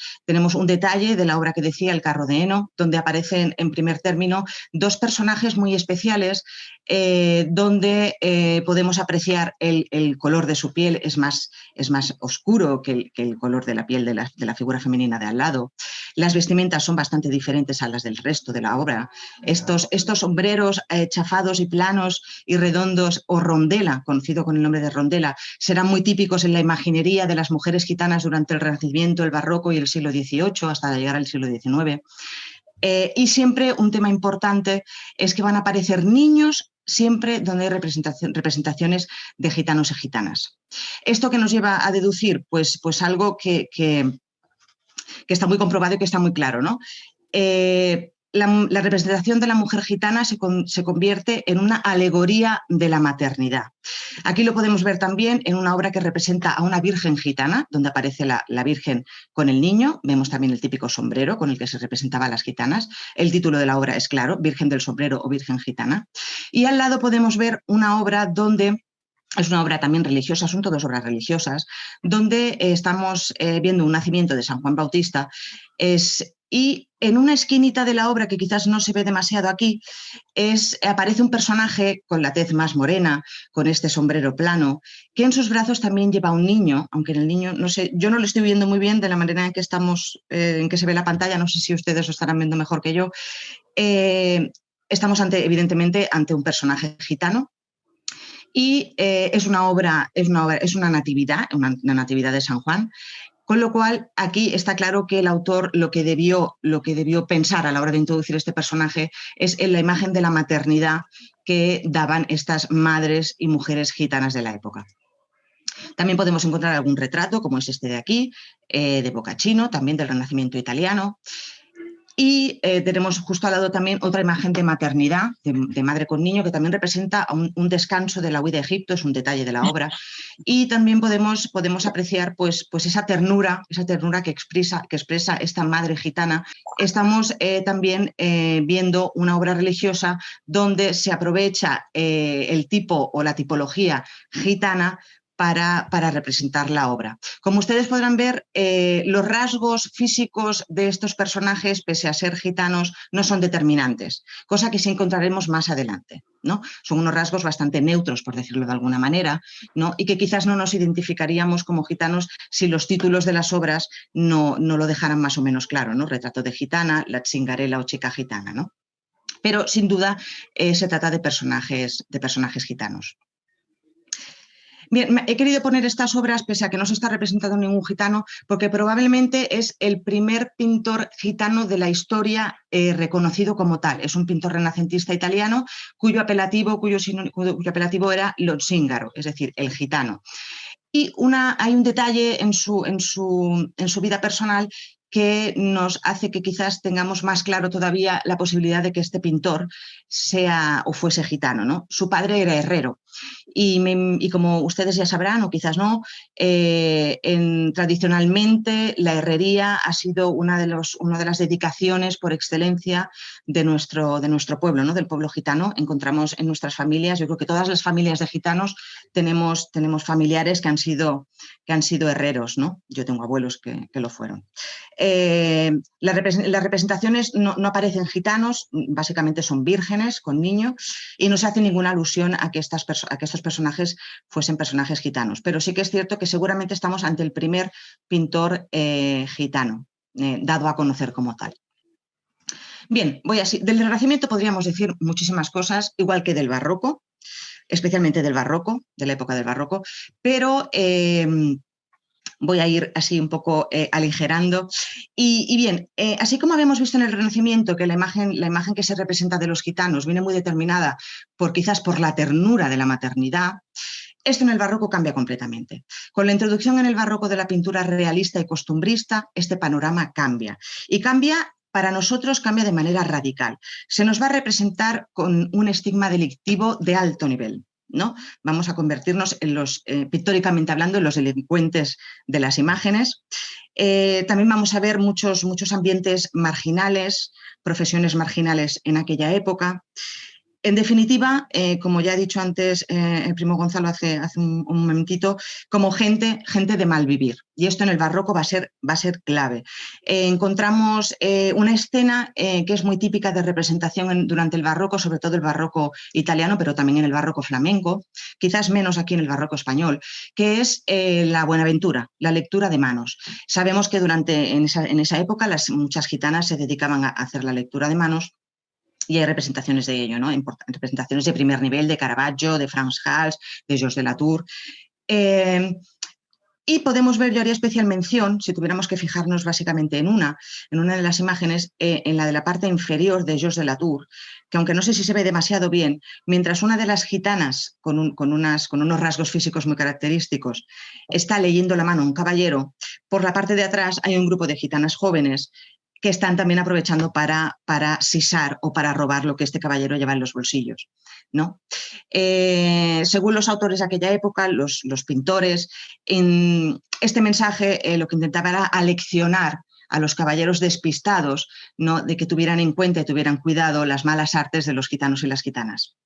un detalle de la obra que decía El carro de heno, donde aparecen en primer término dos personajes muy especiales, donde podemos apreciar el color de su piel es más oscuro que el color de la piel de la figura femenina de al lado. Las vestimentas son bastante diferentes a las del resto de la obra. Estos sombreros chafados y planos y redondos, o rondela, conocido con el nombre de rondela, serán muy típicos en la imaginería de las mujeres gitanas durante el Renacimiento, el Barroco y el siglo XVIII, hasta llegar al siglo XIX. Y siempre un tema importante es que van a aparecer niños siempre donde hay representaciones de gitanos y gitanas. ¿Esto que nos lleva a deducir? Pues algo que está muy comprobado y que está muy claro, ¿no? La representación de la mujer gitana se convierte en una alegoría de la maternidad. Aquí lo podemos ver también en una obra que representa a una virgen gitana, donde aparece la Virgen con el niño. Vemos también el típico sombrero con el que se representaba a las gitanas. El título de la obra es claro, Virgen del Sombrero o Virgen Gitana. Y al lado podemos ver una obra donde... Es una obra también religiosa, son todas obras religiosas, donde estamos viendo un nacimiento de San Juan Bautista y en una esquinita de la obra, que quizás no se ve demasiado aquí, aparece un personaje con la tez más morena, con este sombrero plano, que en sus brazos también lleva un niño, aunque en el niño, no sé, yo no lo estoy viendo muy bien de la manera en que en que se ve la pantalla, no sé si ustedes lo estarán viendo mejor que yo. Estamos evidentemente ante un personaje gitano. Y es una natividad, una natividad de San Juan, con lo cual aquí está claro que el autor lo que debió pensar a la hora de introducir este personaje es en la imagen de la maternidad que daban estas madres y mujeres gitanas de la época. También podemos encontrar algún retrato, como es este de aquí, de Boccacino, también del Renacimiento italiano. Y tenemos justo al lado también otra imagen de maternidad, de madre con niño, que también representa un descanso de la huida a Egipto, es un detalle de la obra. Y también podemos apreciar pues esa ternura que expresa esta madre gitana. Estamos también viendo una obra religiosa donde se aprovecha el tipo o la tipología gitana para representar la obra. Como ustedes podrán ver, los rasgos físicos de estos personajes, pese a ser gitanos, no son determinantes, cosa que sí encontraremos más adelante, ¿no? Son unos rasgos bastante neutros, por decirlo de alguna manera, ¿no? Y que quizás no nos identificaríamos como gitanos si los títulos de las obras no lo dejaran más o menos claro, ¿no? Retrato de gitana, la Zingarella o chica gitana, ¿no? Pero sin duda se trata de personajes gitanos. Bien, he querido poner estas obras, pese a que no se está representando ningún gitano, porque probablemente es el primer pintor gitano de la historia reconocido como tal. Es un pintor renacentista italiano cuyo apelativo era lo zingaro, es decir, el gitano. Y hay un detalle en su vida personal que nos hace que quizás tengamos más claro todavía la posibilidad de que este pintor sea o fuese gitano, ¿no? Su padre era herrero y como ustedes ya sabrán, o quizás no, tradicionalmente la herrería ha sido una de las dedicaciones por excelencia de nuestro pueblo, ¿no? Del pueblo gitano. Encontramos en nuestras familias, yo creo que todas las familias de gitanos tenemos familiares que han sido herreros, ¿no? Yo tengo abuelos que lo fueron. Las representaciones no aparecen gitanos, básicamente son vírgenes con niño y no se hace ninguna alusión a que estos personajes fuesen personajes gitanos, pero sí que es cierto que seguramente estamos ante el primer pintor gitano, dado a conocer como tal. Bien, voy así. Del Renacimiento podríamos decir muchísimas cosas, igual que del Barroco, especialmente del Barroco, de la época del Barroco, pero voy a ir así un poco aligerando. Y bien, así como habíamos visto en el Renacimiento que la imagen que se representa de los gitanos viene muy determinada quizás por la ternura de la maternidad, esto en el barroco cambia completamente. Con la introducción en el barroco de la pintura realista y costumbrista, este panorama cambia. Y para nosotros cambia de manera radical. Se nos va a representar con un estigma delictivo de alto nivel, ¿no? Vamos a convertirnos en pictóricamente hablando, en los delincuentes de las imágenes. También vamos a ver muchos ambientes marginales, profesiones marginales en aquella época. En definitiva, como ya ha dicho antes el primo Gonzalo hace un momentito, como gente de mal vivir. Y esto en el barroco va a ser clave. Encontramos una escena que es muy típica de representación durante el barroco, sobre todo el barroco italiano, pero también en el barroco flamenco, quizás menos aquí en el barroco español, que es la Buenaventura, la lectura de manos. Sabemos que en esa época muchas gitanas se dedicaban a hacer la lectura de manos. Y hay representaciones de ello, ¿no? Representaciones de primer nivel de Caravaggio, de Frans Hals, de Georges de Latour. Y podemos ver, yo haría especial mención, si tuviéramos que fijarnos básicamente en una de las imágenes, en la de la parte inferior de Georges de Latour, que aunque no sé si se ve demasiado bien, mientras una de las gitanas, con unos rasgos físicos muy característicos, está leyendo la mano a un caballero, por la parte de atrás hay un grupo de gitanas jóvenes que están también aprovechando para sisar o para robar lo que este caballero lleva en los bolsillos, ¿no? Según los autores de aquella época, los pintores, en este mensaje lo que intentaba era aleccionar a los caballeros despistados, ¿no? De que tuvieran en cuenta y tuvieran cuidado las malas artes de los gitanos y las gitanas.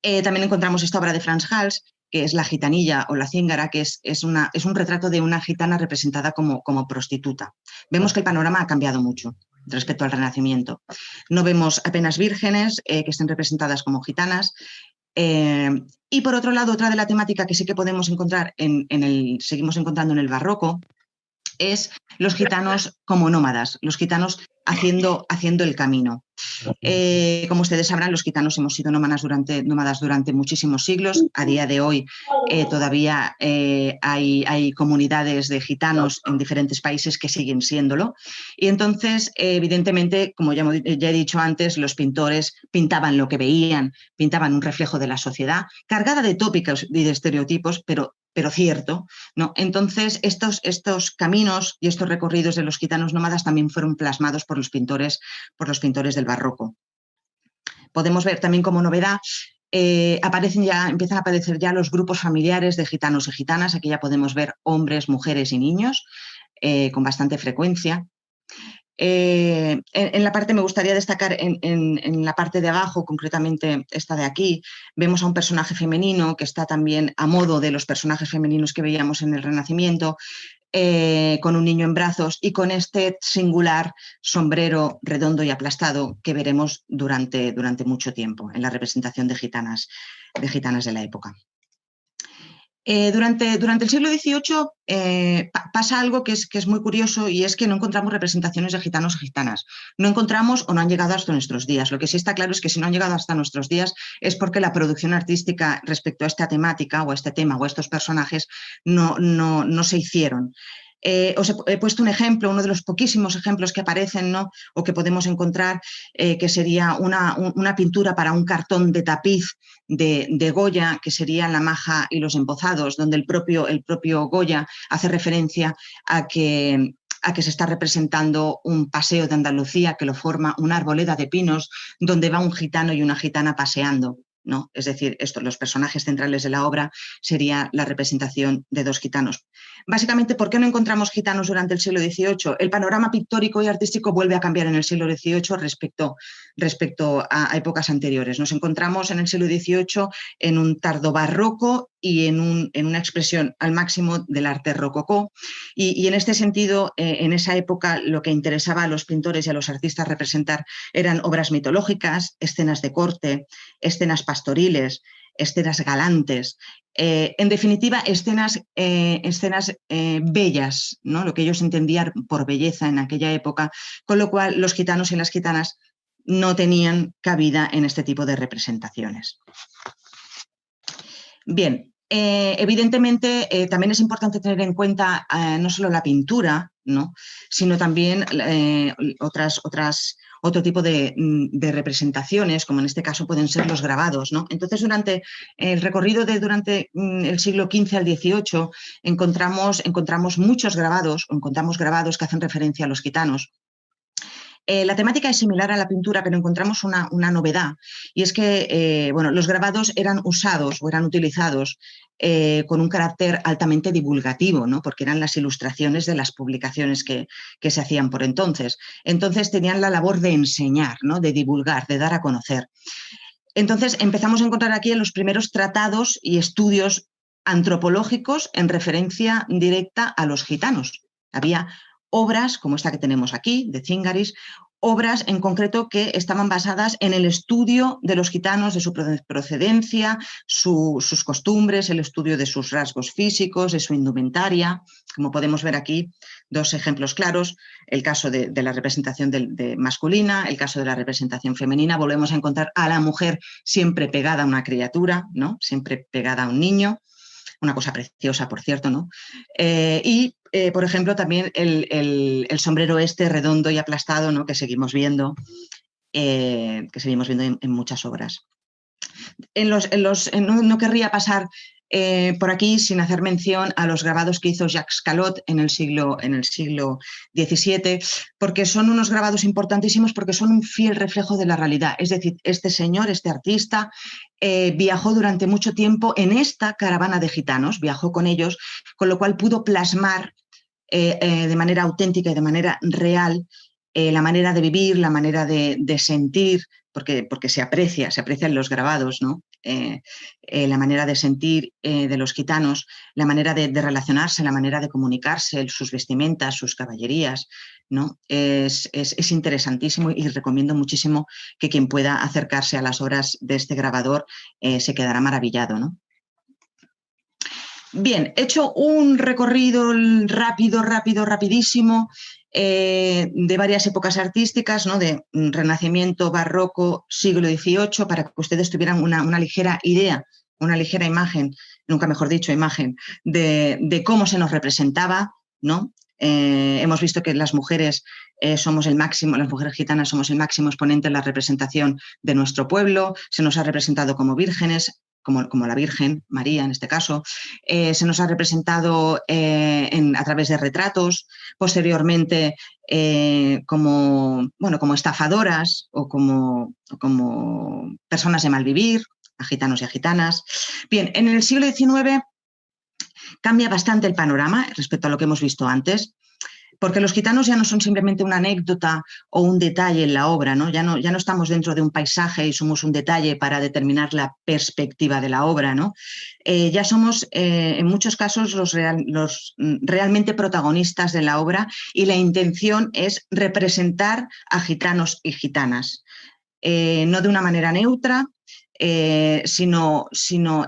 También encontramos esta obra de Frans Hals, que es La gitanilla o La cíngara, que es un retrato de una gitana representada como prostituta. Vemos que el panorama ha cambiado mucho respecto al Renacimiento. No vemos apenas vírgenes que estén representadas como gitanas. Y por otro lado, otra de la temática que sí que podemos encontrar seguimos encontrando en el barroco, es los gitanos como nómadas, los gitanos haciendo el camino. Como ustedes sabrán, los gitanos hemos sido nómadas durante muchísimos siglos. A día de hoy todavía hay comunidades de gitanos en diferentes países que siguen siéndolo. Y entonces, evidentemente, como ya he dicho antes, los pintores pintaban lo que veían, pintaban un reflejo de la sociedad, cargada de tópicos y de estereotipos, pero cierto, ¿no? Entonces, estos caminos y estos recorridos de los gitanos nómadas también fueron plasmados por los pintores del barroco. Podemos ver también como novedad, empiezan a aparecer ya los grupos familiares de gitanos y gitanas. Aquí ya podemos ver hombres, mujeres y niños con bastante frecuencia. En la parte, me gustaría destacar en la parte de abajo, concretamente esta de aquí, vemos a un personaje femenino que está también a modo de los personajes femeninos que veíamos en el Renacimiento, con un niño en brazos y con este singular sombrero redondo y aplastado que veremos durante mucho tiempo en la representación de gitanas de la época. Durante el siglo XVIII pasa algo que es muy curioso, y es que no encontramos representaciones de gitanos y gitanas. No encontramos o no han llegado hasta nuestros días. Lo que sí está claro es que si no han llegado hasta nuestros días es porque la producción artística respecto a esta temática o a este tema o a estos personajes no se hicieron. Os he puesto un ejemplo, uno de los poquísimos ejemplos que aparecen, ¿no? O que podemos encontrar, que sería una pintura para un cartón de tapiz de Goya, que serían La maja y los embozados, donde el propio Goya hace referencia a que se está representando un paseo de Andalucía que lo forma una arboleda de pinos donde va un gitano y una gitana paseando, ¿no? Es decir, los personajes centrales de la obra sería la representación de dos gitanos. Básicamente, ¿por qué no encontramos gitanos durante el siglo XVIII? El panorama pictórico y artístico vuelve a cambiar en el siglo XVIII respecto a épocas anteriores. Nos encontramos en el siglo XVIII en un tardobarroco y en una expresión al máximo del arte rococó. Y en este sentido, en esa época, lo que interesaba a los pintores y a los artistas representar eran obras mitológicas, escenas de corte, escenas pastoriles, escenas galantes, en definitiva, escenas bellas, ¿no? Lo que ellos entendían por belleza en aquella época, con lo cual los gitanos y las gitanas no tenían cabida en este tipo de representaciones. Bien, Evidentemente, también es importante tener en cuenta no solo la pintura, ¿no?, sino también otro tipo de representaciones, como en este caso pueden ser los grabados, ¿no? Entonces, durante el recorrido durante el siglo XV al XVIII encontramos muchos grabados, o encontramos grabados que hacen referencia a los gitanos. La temática es similar a la pintura, pero encontramos una novedad, y es que bueno, los grabados eran usados o eran utilizados con un carácter altamente divulgativo, ¿no?, porque eran las ilustraciones de las publicaciones que se hacían por entonces. Entonces tenían la labor de enseñar, ¿no?, de divulgar, de dar a conocer. Entonces empezamos a encontrar aquí en los primeros tratados y estudios antropológicos en referencia directa a los gitanos. Había obras como esta que tenemos aquí, de Zingaris, obras en concreto que estaban basadas en el estudio de los gitanos, de su procedencia, sus costumbres, el estudio de sus rasgos físicos, de su indumentaria. Como podemos ver aquí, dos ejemplos claros: el caso de la representación de masculina, el caso de la representación femenina. Volvemos a encontrar a la mujer siempre pegada a una criatura, ¿no?, siempre pegada a un niño. Una cosa preciosa, por cierto, ¿no? Por ejemplo, también el sombrero este redondo y aplastado, ¿no?, que seguimos viendo en muchas obras. No querría pasar por aquí sin hacer mención a los grabados que hizo Jacques Callot en el siglo XVII, porque son unos grabados importantísimos, porque son un fiel reflejo de la realidad. Es decir, este señor, este artista, viajó durante mucho tiempo en esta caravana de gitanos, viajó con ellos, con lo cual pudo plasmar de manera auténtica y de manera real la manera de vivir, la manera de sentir, porque se aprecia en los grabados, ¿no?, la manera de sentir de los gitanos, la manera de relacionarse, la manera de comunicarse, sus vestimentas, sus caballerías, ¿no? Es interesantísimo, y recomiendo muchísimo que quien pueda acercarse a las obras de este grabador se quedará maravillado, ¿no? Bien, he hecho un recorrido rapidísimo de varias épocas artísticas, ¿no?, de Renacimiento, Barroco, siglo XVIII, para que ustedes tuvieran una ligera idea, una ligera imagen, nunca mejor dicho, imagen, de cómo se nos representaba, ¿no? Hemos visto que las mujeres somos el máximo, las mujeres gitanas somos el máximo exponente en la representación de nuestro pueblo. Se nos ha representado como vírgenes, como la Virgen María en este caso. Se nos ha representado a través de retratos, posteriormente como estafadoras o como personas de mal vivir, a gitanos y a gitanas. Bien, en el siglo XIX cambia bastante el panorama respecto a lo que hemos visto antes, porque los gitanos ya no son simplemente una anécdota o un detalle en la obra, ¿no? Ya no estamos dentro de un paisaje y somos un detalle para determinar la perspectiva de la obra, ¿no? Ya somos, en muchos casos, los realmente protagonistas de la obra, y la intención es representar a gitanos y gitanas, no de una manera neutra, sino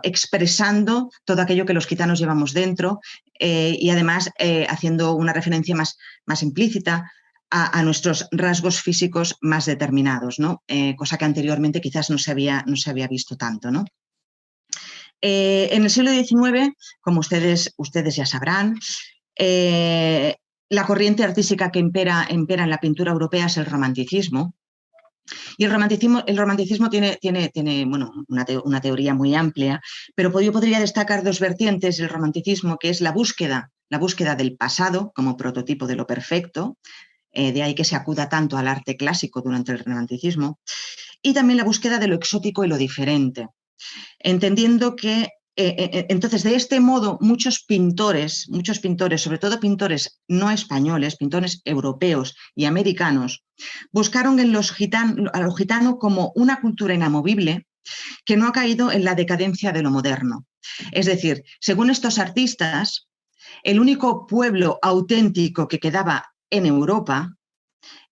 expresando todo aquello que los gitanos llevamos dentro, y además haciendo una referencia más implícita a nuestros rasgos físicos más determinados, ¿no? Cosa que anteriormente quizás no se había visto tanto, ¿no? En el siglo XIX, como ustedes ya sabrán, la corriente artística que impera en la pintura europea es el romanticismo. Y el romanticismo tiene bueno, una teoría muy amplia, pero yo podría destacar dos vertientes del romanticismo, que es la búsqueda del pasado como prototipo de lo perfecto, de ahí que se acuda tanto al arte clásico durante el romanticismo, y también la búsqueda de lo exótico y lo diferente, entendiendo que entonces, de este modo, muchos pintores, sobre todo pintores no españoles, pintores europeos y americanos, buscaron a los gitanos como una cultura inamovible que no ha caído en la decadencia de lo moderno. Es decir, según estos artistas, el único pueblo auténtico que quedaba en Europa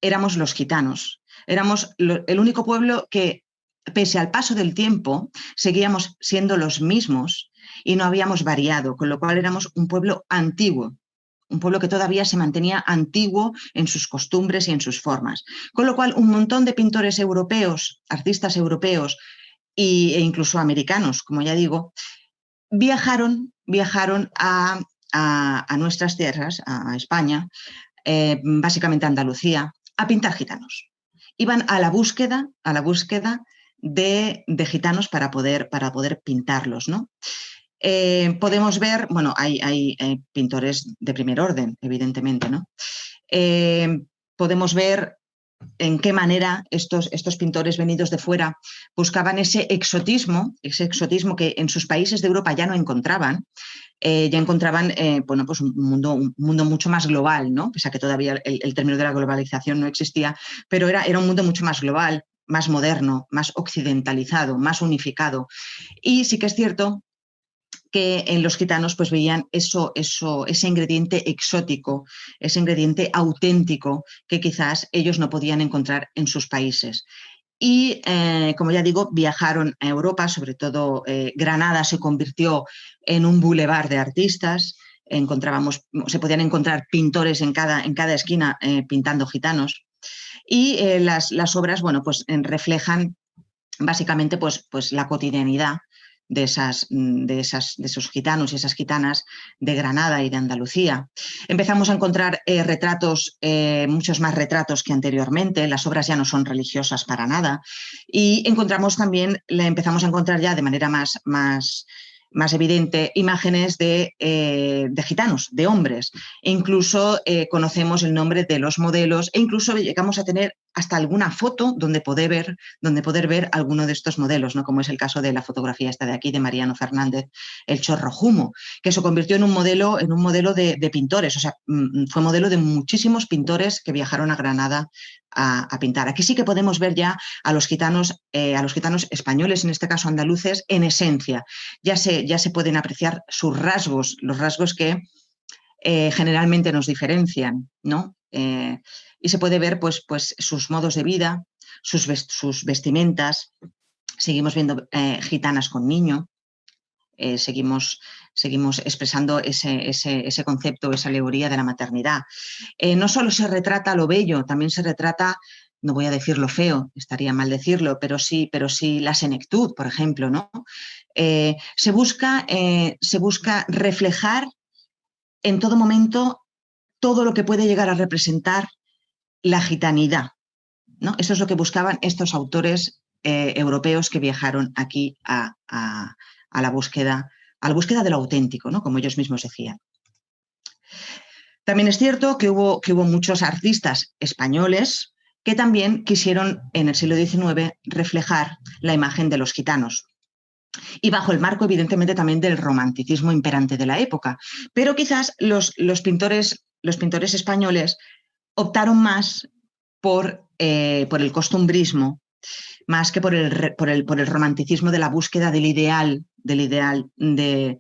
éramos los gitanos. Éramos el único pueblo que, pese al paso del tiempo, seguíamos siendo los mismos y no habíamos variado, con lo cual éramos un pueblo antiguo, un pueblo que todavía se mantenía antiguo en sus costumbres y en sus formas. Con lo cual, un montón de pintores europeos, artistas europeos e incluso americanos, como ya digo, viajaron a nuestras tierras, a España, básicamente a Andalucía, a pintar gitanos. Iban a la búsqueda de gitanos para poder pintarlos, ¿no? Podemos ver, bueno, hay pintores de primer orden, evidentemente, ¿no? Podemos ver en qué manera estos pintores venidos de fuera buscaban ese exotismo que en sus países de Europa ya no encontraban. Ya encontraban bueno, pues un mundo mucho más global, ¿no? Pese a que todavía el término de la globalización no existía, pero era un mundo mucho más global, más moderno, más occidentalizado, más unificado. Y sí que es cierto que en los gitanos pues veían ese ingrediente exótico, ese ingrediente auténtico que quizás ellos no podían encontrar en sus países. Y, como ya digo, viajaron a Europa, sobre todo Granada se convirtió en un bulevar de artistas, se podían encontrar pintores en cada esquina pintando gitanos. Y las obras, bueno, pues reflejan básicamente pues la cotidianidad de esos gitanos y esas gitanas de Granada y de Andalucía. Empezamos a encontrar retratos, muchos más retratos que anteriormente, las obras ya no son religiosas para nada, y empezamos a encontrar ya de manera más evidente imágenes de gitanos, de hombres, e incluso conocemos el nombre de los modelos e incluso llegamos a tener hasta alguna foto donde poder ver alguno de estos modelos, ¿no? Como es el caso de la fotografía esta de aquí de Mariano Fernández, el Chorrojumo, que se convirtió en un modelo de pintores, o sea, fue modelo de muchísimos pintores que viajaron a Granada a pintar. Aquí sí que podemos ver ya a los gitanos españoles, en este caso andaluces, en esencia. Ya se pueden apreciar sus rasgos, los rasgos que generalmente nos diferencian, ¿no? Y se puede ver pues sus modos de vida, sus vestimentas. Seguimos viendo gitanas con niño. Seguimos expresando ese concepto, esa alegoría de la maternidad. No solo se retrata lo bello, también se retrata, no voy a decir lo feo, estaría mal decirlo, pero sí la senectud, por ejemplo, ¿no? Se busca reflejar en todo momento todo lo que puede llegar a representar la gitanidad, ¿no? Eso es lo que buscaban estos autores europeos que viajaron aquí a la búsqueda de lo auténtico, ¿no? Como ellos mismos decían. También es cierto que hubo muchos artistas españoles que también quisieron en el siglo XIX reflejar la imagen de los gitanos. Y bajo el marco, evidentemente, también del romanticismo imperante de la época. Pero quizás los pintores españoles optaron más por el costumbrismo, más que por el romanticismo de la búsqueda del ideal de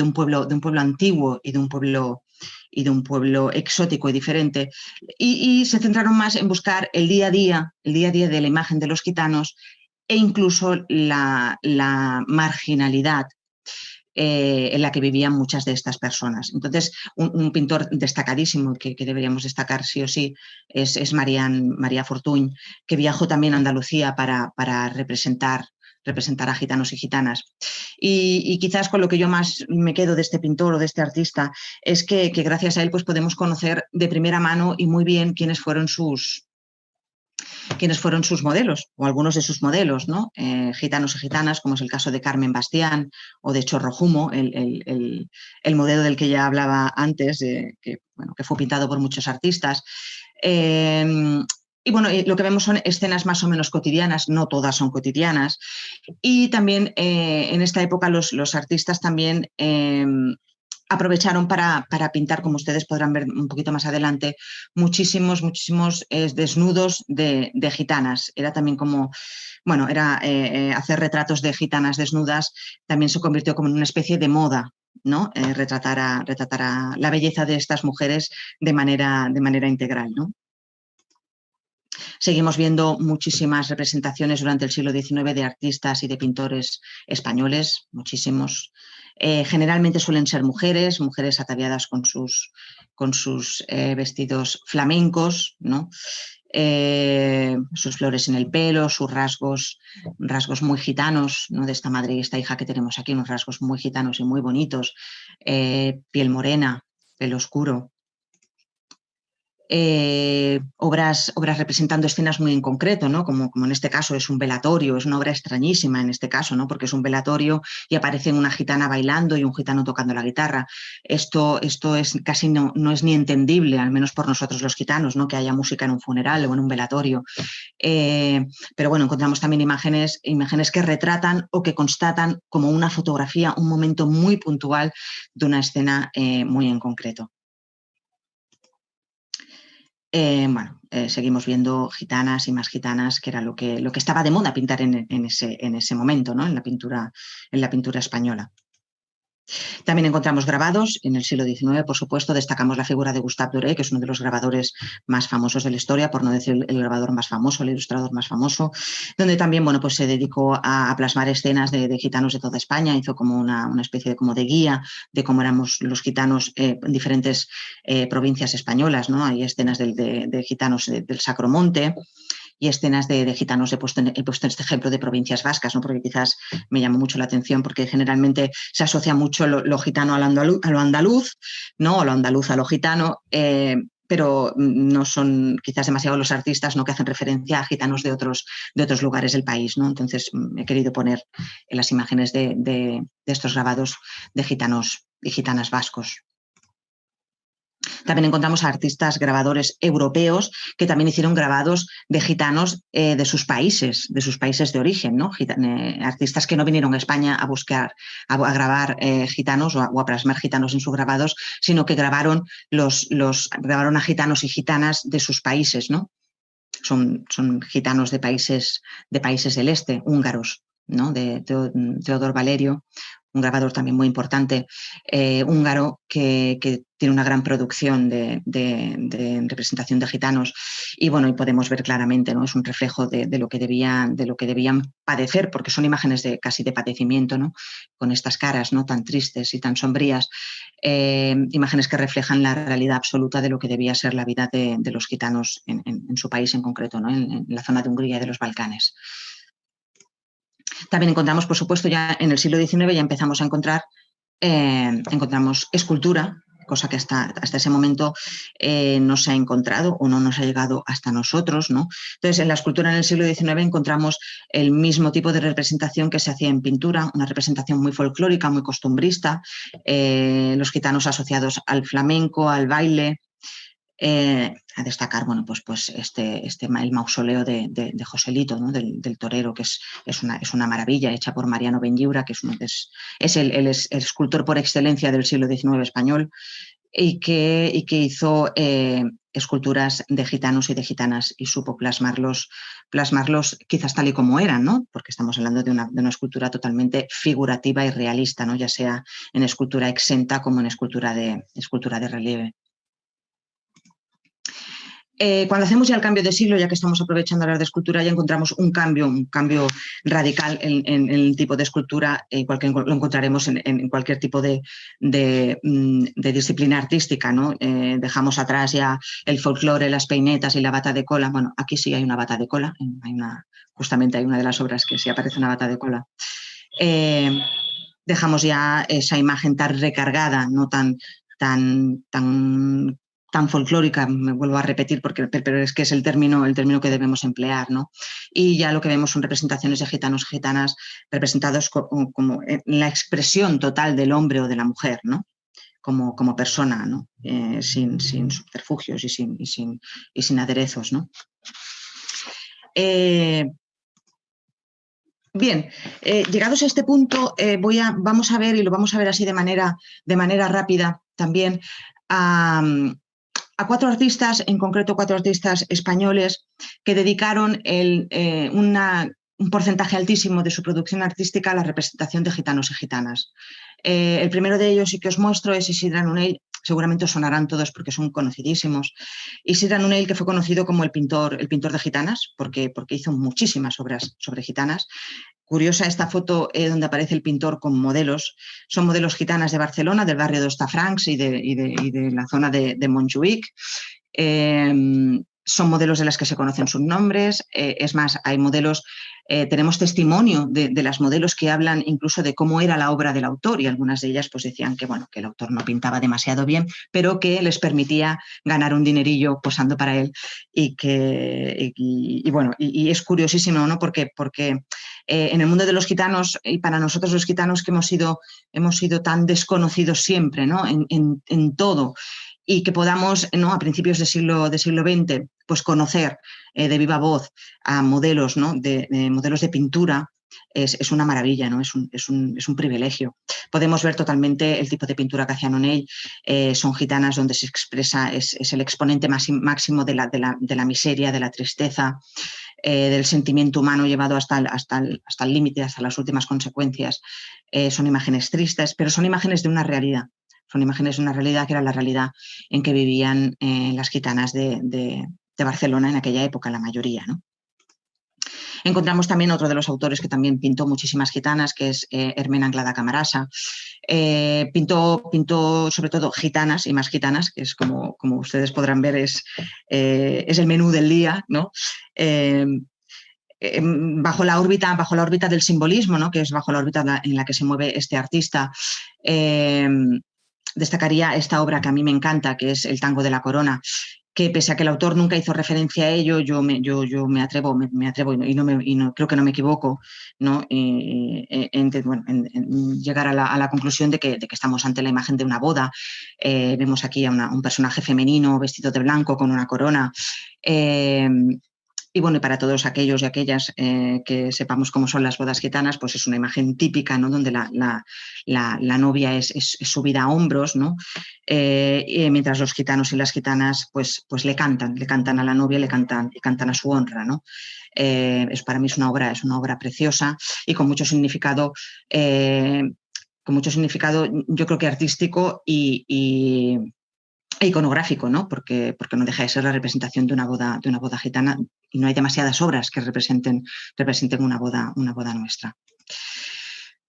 un pueblo antiguo y de un pueblo exótico y diferente. Y se centraron más en buscar el día a día de la imagen de los gitanos e incluso la marginalidad en la que vivían muchas de estas personas. Entonces, un pintor destacadísimo que deberíamos destacar sí o sí es María Fortuny, que viajó también a Andalucía para representar a gitanos y gitanas. Y quizás con lo que yo más me quedo de este pintor o de este artista es que gracias a él pues podemos conocer de primera mano y muy bien quiénes fueron sus modelos o algunos de sus modelos, ¿no? Gitanos y gitanas, como es el caso de Carmen Bastián o de Chorrojumo, el modelo del que ya hablaba antes, que fue pintado por muchos artistas. Y bueno, lo que vemos son escenas más o menos cotidianas, no todas son cotidianas. Y también en esta época los artistas también aprovecharon para pintar, como ustedes podrán ver un poquito más adelante, muchísimos desnudos de gitanas. Era también como, bueno, hacer retratos de gitanas desnudas también se convirtió como en una especie de moda, ¿no? Retratar a la belleza de estas mujeres de manera integral, ¿no? Seguimos viendo muchísimas representaciones durante el siglo XIX de artistas y de pintores españoles, muchísimos. Generalmente suelen ser mujeres ataviadas con sus vestidos flamencos, ¿no? sus flores en el pelo, sus rasgos muy gitanos, ¿no? De esta madre y esta hija que tenemos aquí, unos rasgos muy gitanos y muy bonitos, piel morena, pelo oscuro. Obras representando escenas muy en concreto, ¿no? Como en este caso es un velatorio, es una obra extrañísima en este caso, ¿no? Porque es un velatorio y aparece una gitana bailando y un gitano tocando la guitarra. Esto es casi no es ni entendible, al menos por nosotros los gitanos, ¿no? Que haya música en un funeral o en un velatorio. Pero bueno, encontramos también imágenes que retratan o que constatan como una fotografía, un momento muy puntual de una escena muy en concreto. Seguimos viendo gitanas y más gitanas, que era lo que estaba de moda pintar en ese momento, ¿no? en la pintura española. También encontramos grabados en el siglo XIX, por supuesto, destacamos la figura de Gustave Doré, que es uno de los grabadores más famosos de la historia, por no decir el grabador más famoso, el ilustrador más famoso, donde también pues se dedicó a plasmar escenas de gitanos de toda España, hizo como una especie de guía de cómo éramos los gitanos en diferentes provincias españolas, ¿no? Hay escenas de gitanos del Sacro Monte, y escenas de gitanos he puesto en este ejemplo de provincias vascas, ¿no? Porque quizás me llamó mucho la atención, porque generalmente se asocia mucho lo gitano a lo andaluz, ¿no? O lo andaluz a lo gitano, pero no son quizás demasiado los artistas, ¿no? Que hacen referencia a gitanos de otros lugares del país, ¿no? Entonces he querido poner en las imágenes de estos grabados de gitanos y gitanas vascos. También encontramos a artistas grabadores europeos que también hicieron grabados de gitanos de sus países de origen, ¿no? Artistas que no vinieron a España a buscar, a grabar gitanos o a plasmar gitanos en sus grabados, sino que grabaron a gitanos y gitanas de sus países, ¿no? Son gitanos de países del este, húngaros, ¿no? De Teodor Valerio, un grabador también muy importante, húngaro, que tiene una gran producción de representación de gitanos. Y bueno, y podemos ver claramente, ¿no? Es un reflejo de lo que debían padecer, porque son imágenes casi de padecimiento, ¿no? Con estas caras, ¿no? Tan tristes y tan sombrías, imágenes que reflejan la realidad absoluta de lo que debía ser la vida de los gitanos en su país en concreto, ¿no? En la zona de Hungría y de los Balcanes. También encontramos, por supuesto, ya en el siglo XIX ya empezamos a encontramos escultura, cosa que hasta ese momento no se ha encontrado o no nos ha llegado hasta nosotros, ¿no? Entonces, en la escultura en el siglo XIX encontramos el mismo tipo de representación que se hacía en pintura, una representación muy folclórica, muy costumbrista, los gitanos asociados al flamenco, al baile. A destacar, bueno, pues el mausoleo de Joselito, ¿no? del torero, que es una maravilla, hecha por Mariano Benlliura, que es el escultor por excelencia del siglo XIX español, y que hizo esculturas de gitanos y de gitanas y supo plasmarlos quizás tal y como eran, ¿no? Porque estamos hablando de una escultura totalmente figurativa y realista, ¿no? Ya sea en escultura exenta como en escultura de relieve. Cuando hacemos ya el cambio de siglo, ya que estamos aprovechando hablar de escultura, ya encontramos un cambio radical en el tipo de escultura, igual que lo encontraremos en cualquier tipo de disciplina artística, ¿no? Dejamos atrás ya el folclore, las peinetas y la bata de cola. Bueno, aquí sí hay una bata de cola, justamente hay una de las obras que sí aparece una bata de cola. Dejamos ya esa imagen tan recargada, no tan folclórica, me vuelvo a repetir, pero es que es el término que debemos emplear, ¿no? Y ya lo que vemos son representaciones de gitanos y gitanas representados como en la expresión total del hombre o de la mujer, ¿no? Como persona, ¿no? Sin subterfugios y sin aderezos, ¿no? Bien, llegados a este punto, vamos a ver, y lo vamos a ver así de manera rápida también, a 4 artistas, en concreto 4 artistas españoles, que dedicaron un porcentaje altísimo de su producción artística a la representación de gitanos y gitanas. El primero de ellos, y que os muestro, es Isidre Nunell. Seguramente os sonarán todos porque son conocidísimos. Isidre Nunell, que fue conocido como el pintor de gitanas, porque hizo muchísimas obras sobre gitanas. Curiosa esta foto donde aparece el pintor con modelos. Son modelos gitanas de Barcelona, del barrio de Hostafrancs y de la zona de Montjuïc. son modelos de las que se conocen sus nombres, es más, hay modelos, tenemos testimonio de las modelos que hablan incluso de cómo era la obra del autor, y algunas de ellas pues decían que, bueno, que el autor no pintaba demasiado bien, pero que les permitía ganar un dinerillo posando para él, y es curiosísimo, ¿no? Porque en el mundo de los gitanos, y para nosotros los gitanos que hemos sido tan desconocidos siempre, ¿no? En todo, y que podamos, ¿no?, a principios del siglo XX, pues conocer de viva voz a modelos, ¿no?, de modelos de pintura, es una maravilla, ¿no? Es un privilegio. Podemos ver totalmente el tipo de pintura que hacían O'Neill. Son gitanas donde se expresa, es el exponente máximo de la miseria, de la tristeza, del sentimiento humano llevado hasta el límite, hasta las últimas consecuencias. Son imágenes tristes, pero son imágenes de una realidad. Son imágenes de una realidad que era la realidad en que vivían las gitanas de Barcelona en aquella época, la mayoría, ¿no? Encontramos también otro de los autores que también pintó muchísimas gitanas, que es Hermena Anglada Camarasa. Pintó sobre todo gitanas y más gitanas, que es como ustedes podrán ver, es el menú del día, ¿no? Bajo la órbita del simbolismo, ¿no?, que es bajo la órbita en la que se mueve este artista. Destacaría esta obra que a mí me encanta, que es El tango de la corona, que pese a que el autor nunca hizo referencia a ello, yo me atrevo y creo que no me equivoco, ¿no?, en llegar a la conclusión de que estamos ante la imagen de una boda. Vemos aquí a un personaje femenino vestido de blanco con una corona. Y bueno, y para todos aquellos y aquellas que sepamos cómo son las bodas gitanas, pues es una imagen típica, ¿no?, donde la novia es subida a hombros, ¿no? Mientras los gitanos y las gitanas pues le cantan a la novia, le cantan a su honra, ¿no? Para mí es una obra preciosa y con mucho significado, yo creo que artístico y iconográfico, ¿no? Porque no deja de ser la representación de una boda gitana, y no hay demasiadas obras que representen una boda nuestra.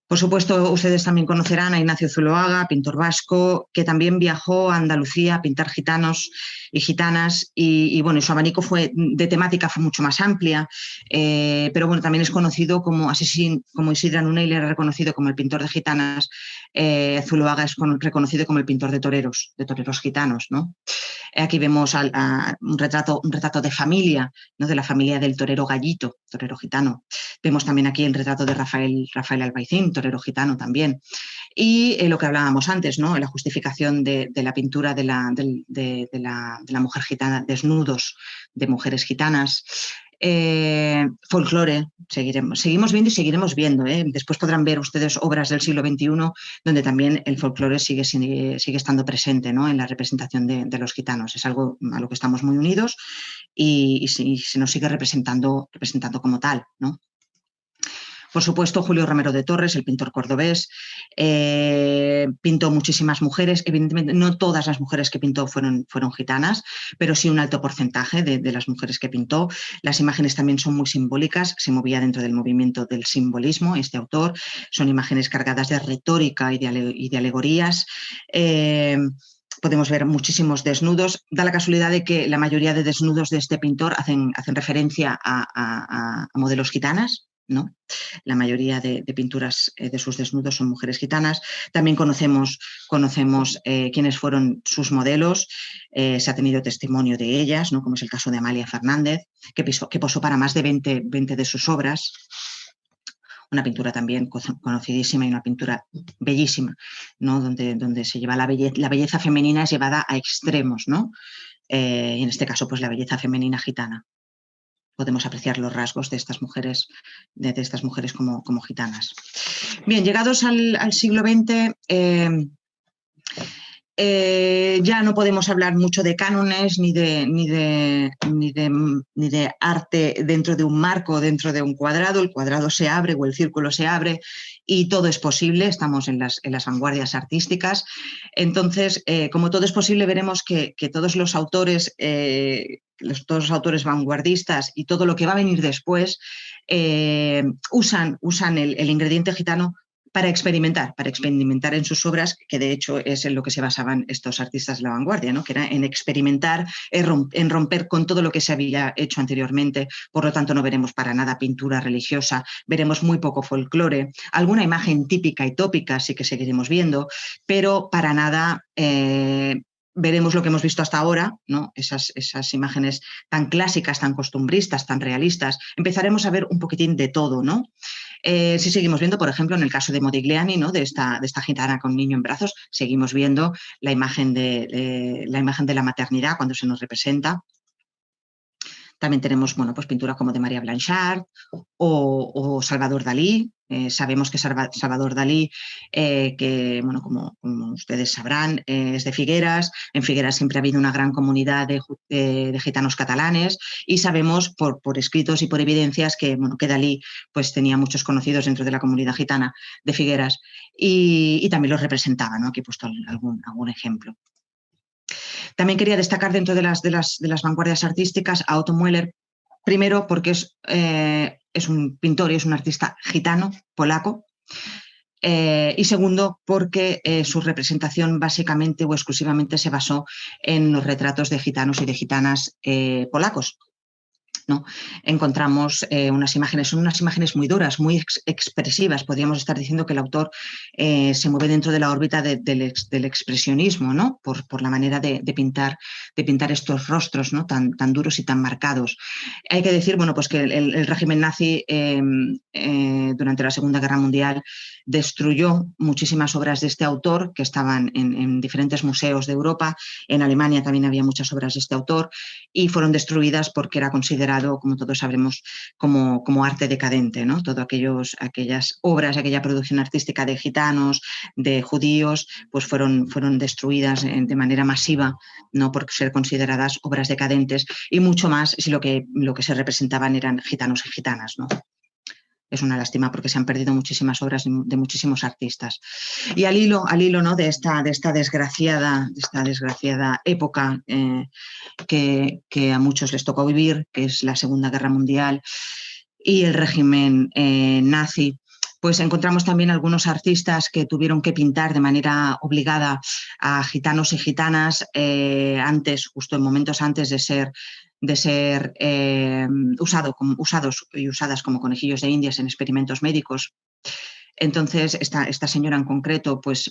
Por supuesto, ustedes también conocerán a Ignacio Zuloaga, pintor vasco, que también viajó a Andalucía a pintar gitanos y gitanas, y bueno, su abanico de temática fue mucho más amplia, pero bueno, también es conocido como Isidre Nunell era reconocido como el pintor de gitanas, Zuloaga es reconocido como el pintor de toreros gitanos, ¿no? Aquí vemos un retrato de familia, ¿no?, de la familia del torero Gallito, torero gitano. Vemos también aquí el retrato de Rafael Albaicín, torero gitano también. Y lo que hablábamos antes, ¿no?, la justificación de la pintura de la mujer gitana, desnudos de mujeres gitanas. Folclore, seguimos viendo y seguiremos viendo. Después podrán ver ustedes obras del siglo XXI donde también el folclore sigue estando presente, ¿no?, en la representación de los gitanos. Es algo a lo que estamos muy unidos y se nos sigue representando como tal, ¿no? Por supuesto, Julio Romero de Torres, el pintor cordobés, pintó muchísimas mujeres. Evidentemente, no todas las mujeres que pintó fueron gitanas, pero sí un alto porcentaje de las mujeres que pintó. Las imágenes también son muy simbólicas, se movía dentro del movimiento del simbolismo este autor. Son imágenes cargadas de retórica y de alegorías. Podemos ver muchísimos desnudos. Da la casualidad de que la mayoría de desnudos de este pintor hacen referencia a modelos gitanas, ¿no? La mayoría de pinturas de sus desnudos son mujeres gitanas. También conocemos quiénes fueron sus modelos. Se ha tenido testimonio de ellas, ¿no?, como es el caso de Amalia Fernández, que posó para más de 20 de sus obras. Una pintura también conocidísima y una pintura bellísima, ¿no?, donde se lleva la belleza femenina es llevada a extremos, ¿no? Y en este caso, pues la belleza femenina gitana. Podemos apreciar los rasgos de estas mujeres, como gitanas. Bien, llegados al siglo XX, ya no podemos hablar mucho de cánones ni de arte dentro de un marco, dentro de un cuadrado. El cuadrado se abre o el círculo se abre y todo es posible. Estamos en las vanguardias artísticas. Entonces, como todo es posible, veremos que todos los autores vanguardistas y todo lo que va a venir después usan el ingrediente gitano para experimentar en sus obras, que de hecho es en lo que se basaban estos artistas de la vanguardia, ¿no? Que era en experimentar, en romper con todo lo que se había hecho anteriormente. Por lo tanto, no veremos para nada pintura religiosa, veremos muy poco folclore, alguna imagen típica y tópica sí que seguiremos viendo, pero para nada veremos lo que hemos visto hasta ahora, ¿no? Esas imágenes tan clásicas, tan costumbristas, tan realistas. Empezaremos a ver un poquitín de todo, ¿no? Si seguimos viendo, por ejemplo, en el caso de Modigliani, ¿no? de esta gitana con niño en brazos, seguimos viendo la imagen de la maternidad cuando se nos representa. También tenemos, bueno, pues pinturas como de María Blanchard o Salvador Dalí. Sabemos que Salvador Dalí, que, bueno, como ustedes sabrán, es de Figueras. En Figueras siempre ha habido una gran comunidad de gitanos catalanes y sabemos por escritos y por evidencias que, bueno, que Dalí pues, tenía muchos conocidos dentro de la comunidad gitana de Figueras y también los representaba, ¿no? Aquí he puesto algún ejemplo. También quería destacar dentro de las vanguardias artísticas a Otto Mueller, primero porque es un pintor y es un artista gitano, polaco, y segundo porque su representación básicamente o exclusivamente se basó en los retratos de gitanos y de gitanas polacos. ¿No? Encontramos unas imágenes muy duras, muy expresivas. Podríamos estar diciendo que el autor se mueve dentro de la órbita del expresionismo, ¿no? Por la manera de pintar estos rostros, ¿no? tan duros y tan marcados. Hay que decir, bueno, pues que el régimen nazi durante la Segunda Guerra Mundial destruyó muchísimas obras de este autor que estaban en diferentes museos de Europa. En Alemania también había muchas obras de este autor y fueron destruidas porque era considerado, como todos sabremos, como arte decadente, ¿no? Todas aquellas obras, aquella producción artística de gitanos, de judíos, pues fueron destruidas de manera masiva, no por ser consideradas obras decadentes, y mucho más si lo que se representaban eran gitanos y gitanas, ¿no? Es una lástima porque se han perdido muchísimas obras de muchísimos artistas. Y al hilo, ¿no? de esta desgraciada época que a muchos les tocó vivir, que es la Segunda Guerra Mundial y el régimen nazi, pues encontramos también algunos artistas que tuvieron que pintar de manera obligada a gitanos y gitanas justo en momentos antes de ser usados y usadas como conejillos de indias en experimentos médicos. Entonces, esta señora en concreto pues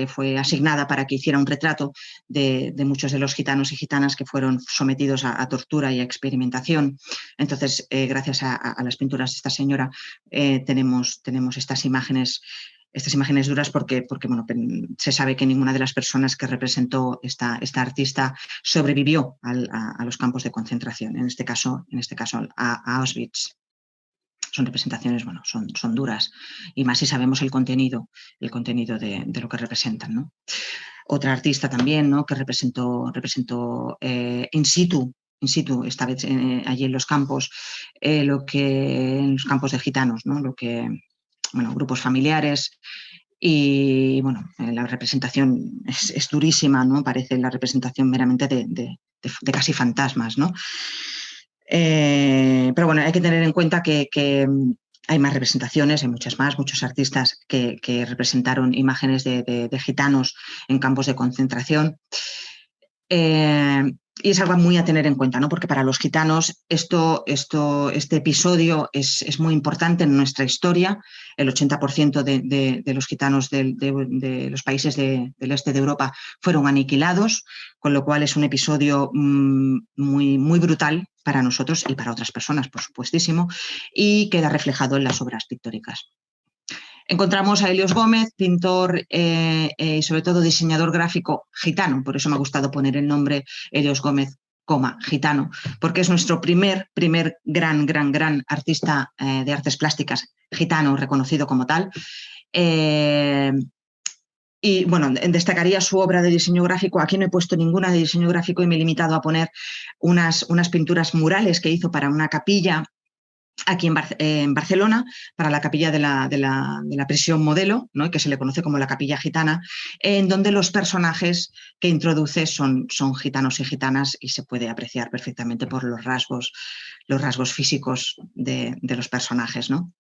fue asignada para que hiciera un retrato de muchos de los gitanos y gitanas que fueron sometidos a tortura y a experimentación. Entonces, gracias a las pinturas de esta señora, tenemos estas imágenes duras porque bueno, se sabe que ninguna de las personas que representó esta artista sobrevivió a los campos de concentración, en este caso a Auschwitz. Son representaciones, bueno, son duras, y más si sabemos el contenido de lo que representan, ¿no? Otra artista también, ¿no? Que representó in situ, esta vez allí en los campos, en los campos de gitanos, ¿no? Grupos familiares. Y bueno, la representación es durísima, ¿no? Parece la representación meramente de casi fantasmas, ¿no? Pero bueno, hay que tener en cuenta que hay más representaciones, hay muchos artistas que representaron imágenes de gitanos en campos de concentración. Y es algo muy a tener en cuenta, ¿no? Porque para los gitanos este episodio es muy importante en nuestra historia. El 80% de los gitanos de los países del este de Europa fueron aniquilados, con lo cual es un episodio muy, muy brutal para nosotros y para otras personas, por supuestísimo, y queda reflejado en las obras pictóricas. Encontramos a Helios Gómez, pintor y sobre todo diseñador gráfico gitano, por eso me ha gustado poner el nombre Helios Gómez, gitano, porque es nuestro primer gran artista de artes plásticas gitano reconocido como tal. Y bueno, destacaría su obra de diseño gráfico. Aquí no he puesto ninguna de diseño gráfico y me he limitado a poner unas pinturas murales que hizo para una capilla aquí en Barcelona, para la capilla de la prisión Modelo, ¿no? Que se le conoce como la capilla gitana, en donde los personajes que introduce son gitanos y gitanas y se puede apreciar perfectamente por los rasgos físicos de los personajes, ¿no?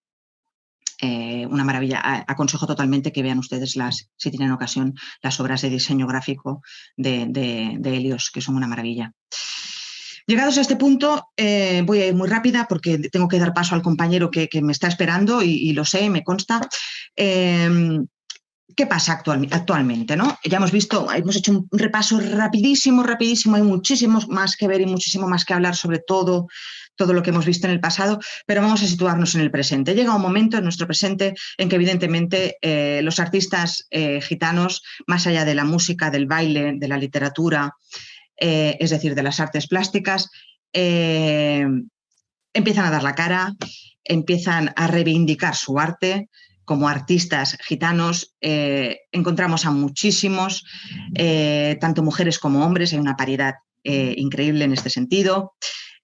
una maravilla. Aconsejo totalmente que vean ustedes, si tienen ocasión, las obras de diseño gráfico de Helios, que son una maravilla. Llegados a este punto, voy a ir muy rápida porque tengo que dar paso al compañero que me está esperando y lo sé, me consta. ¿Qué pasa actualmente, ¿no? Ya hemos hecho un repaso rapidísimo, hay muchísimo más que ver y muchísimo más que hablar sobre todo lo que hemos visto en el pasado, pero vamos a situarnos en el presente. Llega un momento en nuestro presente en que evidentemente los artistas gitanos, más allá de la música, del baile, de la literatura, es decir, de las artes plásticas, empiezan a dar la cara, empiezan a reivindicar su arte. Como artistas gitanos encontramos a muchísimos, tanto mujeres como hombres, hay una paridad increíble en este sentido.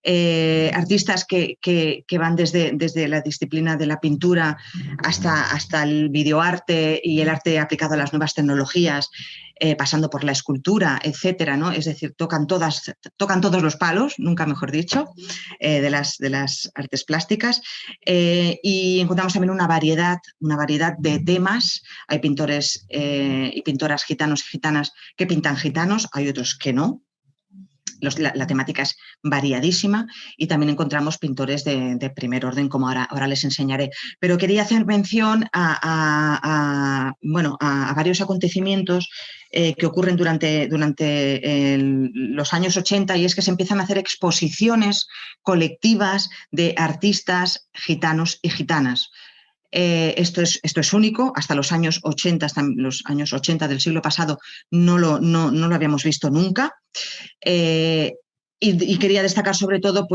Artistas que van desde la disciplina de la pintura hasta el videoarte y el arte aplicado a las nuevas tecnologías, pasando por la escultura, etcétera, ¿no? Es decir, tocan todos los palos, nunca mejor dicho, de las artes plásticas, y encontramos también una variedad de temas. Hay pintores y pintoras gitanos y gitanas que pintan gitanos, hay otros que no. La temática es variadísima y también encontramos pintores de primer orden, como ahora les enseñaré. Pero quería hacer mención a varios acontecimientos que ocurren durante los años 80, y es que se empiezan a hacer exposiciones colectivas de artistas gitanos y gitanas. Esto es único, hasta los años 80 del siglo pasado no lo habíamos visto nunca. Y quería destacar sobre todo,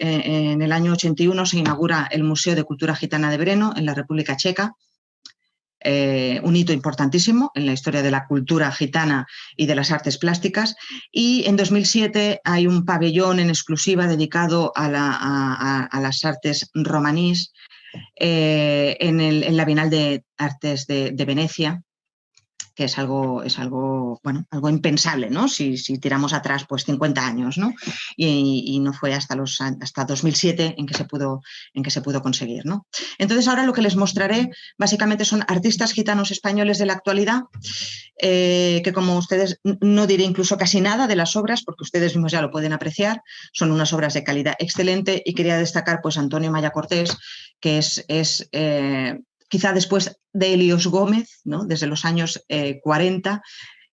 en el año 81 se inaugura el Museo de Cultura Gitana de Brno en la República Checa, un hito importantísimo en la historia de la cultura gitana y de las artes plásticas, y en 2007 hay un pabellón en exclusiva dedicado a las artes romanís en la Bienal de Artes de Venecia, que es algo impensable, ¿no? Si tiramos atrás 50 años, ¿no? Y no fue hasta 2007 en que se pudo conseguir, ¿no? Entonces ahora lo que les mostraré básicamente son artistas gitanos españoles de la actualidad, que como ustedes, no diré incluso casi nada de las obras porque ustedes mismos ya lo pueden apreciar, son unas obras de calidad excelente, y quería destacar Antonio Maya Cortés, que es quizá después de Helios Gómez, ¿no? Desde los años 40,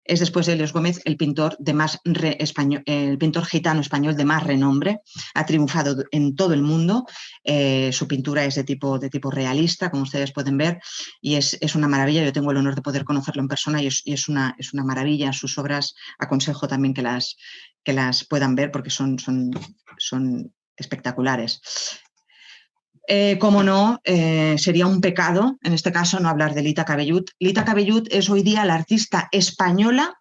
es después de Helios Gómez el pintor el pintor gitano español de más renombre. Ha triunfado en todo el mundo. Su pintura es de tipo realista, como ustedes pueden ver, y es una maravilla. Yo tengo el honor de poder conocerlo en persona y es una maravilla. Sus obras aconsejo también que las puedan ver porque son espectaculares. Como no, sería un pecado, en este caso, no hablar de Lita Cabellut. Lita Cabellut es hoy día la artista española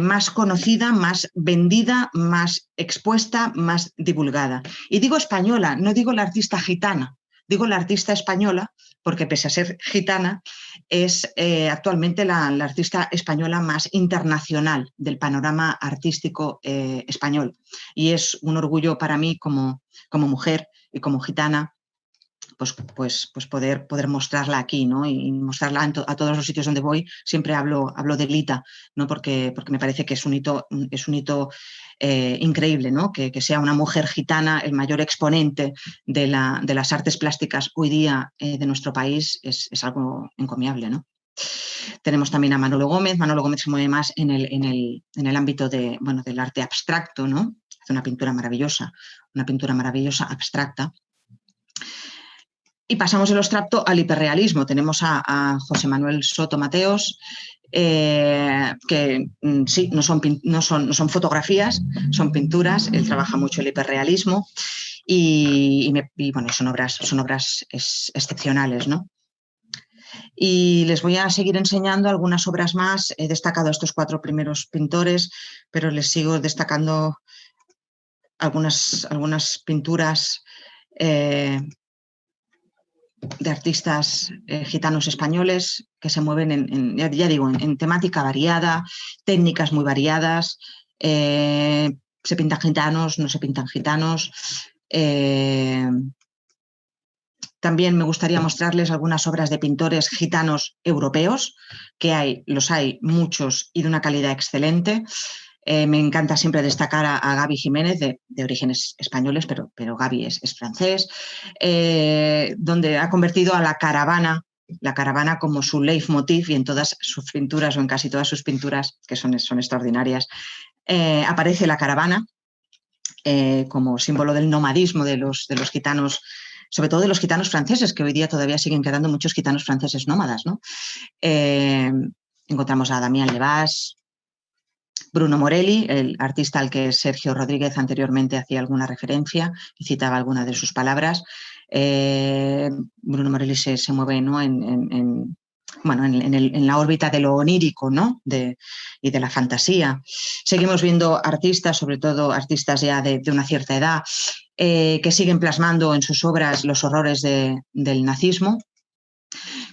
más conocida, más vendida, más expuesta, más divulgada. Y digo española, no digo la artista gitana, digo la artista española, porque pese a ser gitana, es actualmente la artista española más internacional del panorama artístico español. Y es un orgullo para mí como mujer y como gitana, pues poder mostrarla aquí, ¿no? Y mostrarla a todos los sitios donde voy. Siempre hablo de Lita, ¿no? Porque me parece que es un hito increíble, ¿no? Que sea una mujer gitana el mayor exponente de las artes plásticas hoy día de nuestro país es algo encomiable, ¿no? Tenemos también a Manolo Gómez. Manolo Gómez se mueve más en el ámbito del arte abstracto, ¿no? Hace una pintura maravillosa abstracta. Y pasamos del abstracto al hiperrealismo. Tenemos a José Manuel Soto Mateos, que sí, no son fotografías, son pinturas. Él trabaja mucho el hiperrealismo y son obras excepcionales, ¿no? Y les voy a seguir enseñando algunas obras más. He destacado a estos 4 primeros pintores, pero les sigo destacando algunas pinturas de artistas gitanos españoles que se mueven en temática variada, técnicas muy variadas. Se pintan gitanos, no se pintan gitanos. También me gustaría mostrarles algunas obras de pintores gitanos europeos, que los hay muchos y de una calidad excelente. Me encanta siempre destacar a Gaby Jiménez, de orígenes españoles, pero Gaby es francés, donde ha convertido a la caravana como su leitmotiv, y en todas sus pinturas, o en casi todas sus pinturas, que son extraordinarias, aparece la caravana como símbolo del nomadismo de los gitanos, sobre todo de los gitanos franceses, que hoy día todavía siguen quedando muchos gitanos franceses nómadas, ¿no? Encontramos a Damián Levas, Bruno Morelli, el artista al que Sergio Rodríguez anteriormente hacía alguna referencia y citaba algunas de sus palabras. Bruno Morelli se mueve, ¿no?, en la órbita de lo onírico, ¿no?, y de la fantasía. Seguimos viendo artistas, sobre todo artistas ya de una cierta edad, que siguen plasmando en sus obras los horrores del nazismo,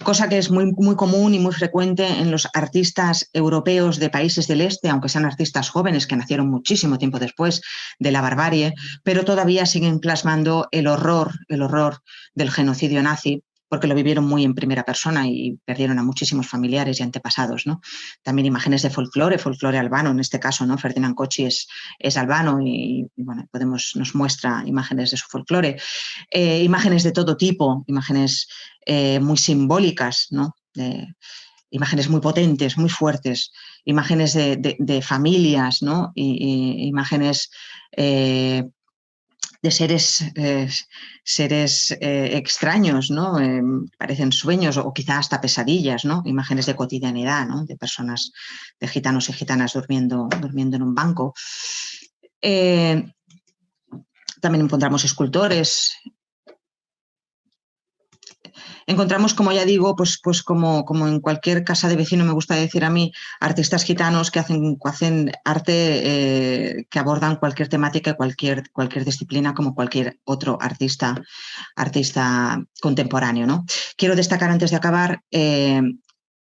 cosa que es muy, muy común y muy frecuente en los artistas europeos de países del este, aunque sean artistas jóvenes que nacieron muchísimo tiempo después de la barbarie, pero todavía siguen plasmando el horror del genocidio nazi, porque lo vivieron muy en primera persona y perdieron a muchísimos familiares y antepasados, ¿no? También imágenes de folclore albano, en este caso, ¿no? Ferdinand Cocchi es albano y bueno, nos muestra imágenes de su folclore. Imágenes de todo tipo, imágenes muy simbólicas, ¿no? Imágenes muy potentes, muy fuertes, imágenes de familias, ¿no? Y imágenes de seres extraños, ¿no? Parecen sueños o quizá hasta pesadillas, ¿no? Imágenes de cotidianidad, ¿no? De personas, de gitanos y gitanas durmiendo en un banco. También encontramos escultores. Encontramos, como ya digo, pues como en cualquier casa de vecino, me gusta decir a mí, artistas gitanos que hacen arte, que abordan cualquier temática, cualquier disciplina, como cualquier otro artista contemporáneo, ¿no? Quiero destacar, antes de acabar,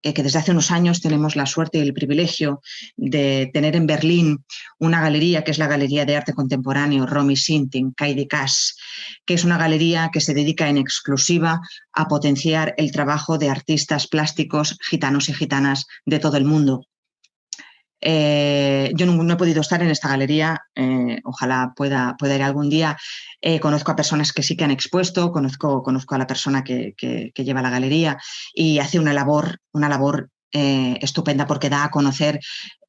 que desde hace unos años tenemos la suerte y el privilegio de tener en Berlín una galería, que es la Galería de Arte Contemporáneo Romy Sinting, KDKs, que es una galería que se dedica en exclusiva a potenciar el trabajo de artistas plásticos gitanos y gitanas de todo el mundo. Yo no he podido estar en esta galería, ojalá pueda ir algún día. Conozco a personas que sí que han expuesto, conozco a la persona que lleva la galería, y hace una labor estupenda, porque da a conocer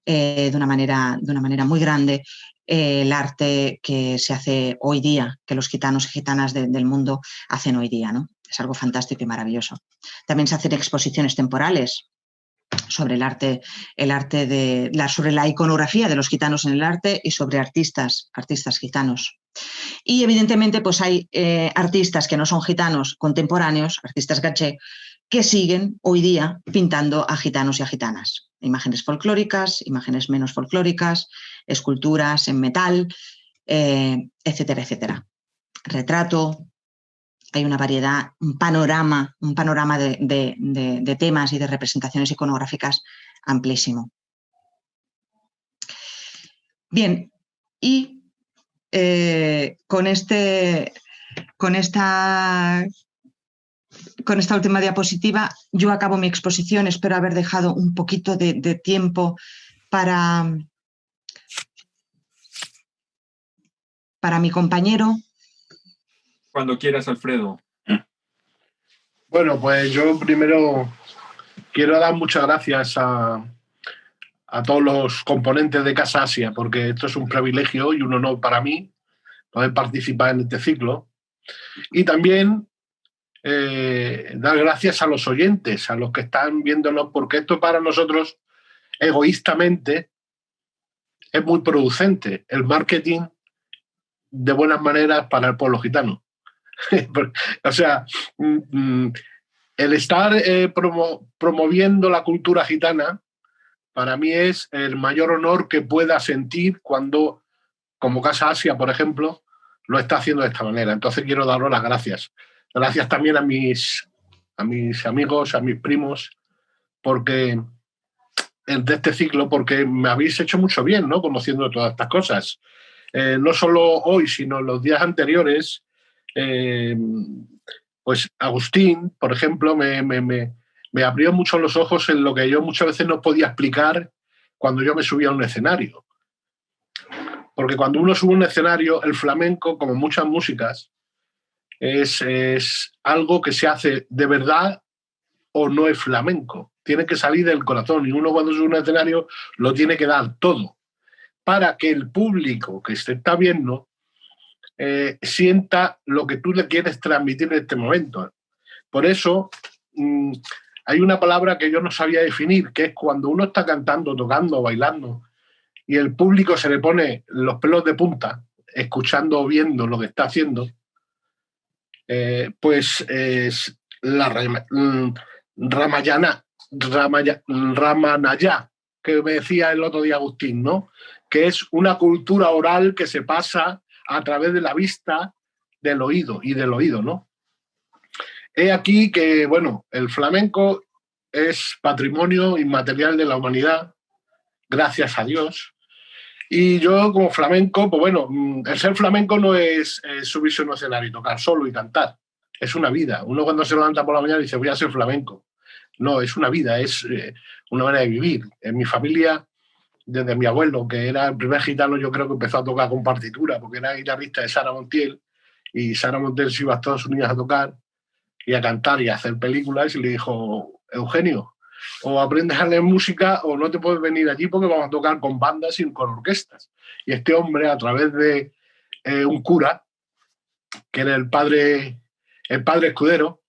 de una manera muy grande el arte que se hace hoy día, que los gitanos y gitanas del mundo hacen hoy día, ¿no? Es algo fantástico y maravilloso. También se hacen exposiciones temporales sobre sobre la iconografía de los gitanos en el arte y sobre artistas gitanos. Y evidentemente pues hay artistas que no son gitanos contemporáneos, artistas gaché, que siguen hoy día pintando a gitanos y a gitanas. Imágenes folclóricas, imágenes menos folclóricas, esculturas en metal, etcétera, etcétera. Retrato. Hay una variedad, un panorama de temas y de representaciones iconográficas amplísimo. Bien, y con esta última diapositiva yo acabo mi exposición. Espero haber dejado un poquito de tiempo para mi compañero. Cuando quieras, Alfredo. Bueno, pues yo primero quiero dar muchas gracias a todos los componentes de Casa Asia, porque esto es un privilegio y un honor para mí poder participar en este ciclo. Y también dar gracias a los oyentes, a los que están viéndonos, porque esto para nosotros, egoístamente, es muy producente. El marketing de buenas maneras para el pueblo gitano. O sea, el estar promoviendo la cultura gitana, para mí es el mayor honor que pueda sentir cuando, como Casa Asia, por ejemplo, lo está haciendo de esta manera. Entonces quiero daros las gracias. Gracias también a mis amigos, a mis primos, porque de este ciclo, porque me habéis hecho mucho bien, ¿no? Conociendo todas estas cosas. No solo hoy, sino los días anteriores, Pues Agustín, por ejemplo, me abrió mucho los ojos en lo que yo muchas veces no podía explicar cuando yo me subía a un escenario. Porque cuando uno sube a un escenario, el flamenco, como muchas músicas, es algo que se hace de verdad o no es flamenco. Tiene que salir del corazón y uno cuando sube a un escenario lo tiene que dar todo para que el público que se está viendo sienta lo que tú le quieres transmitir en este momento. Por eso hay una palabra que yo no sabía definir, que es cuando uno está cantando, tocando, bailando y el público se le pone los pelos de punta, escuchando o viendo lo que está haciendo, pues es la Ramanaya, que me decía el otro día Agustín, ¿no? Que es una cultura oral que se pasa a través de la vista, del oído y del oído, ¿no? He aquí que, bueno, el flamenco es patrimonio inmaterial de la humanidad, gracias a Dios. Y yo como flamenco, pues bueno, el ser flamenco no es subirse a un escenario y tocar solo y cantar. Es una vida. Uno cuando se levanta por la mañana dice voy a ser flamenco. No, es una vida, es una manera de vivir. En mi familia, desde mi abuelo, que era el primer gitano, yo creo que empezó a tocar con partitura, porque era guitarrista de Sara Montiel, y Sara Montiel se iba a Estados Unidos a tocar y a cantar y a hacer películas, y le dijo, Eugenio, o aprendes a leer música o no te puedes venir allí porque vamos a tocar con bandas y con orquestas. Y este hombre, a través de un cura, que era el padre Escudero,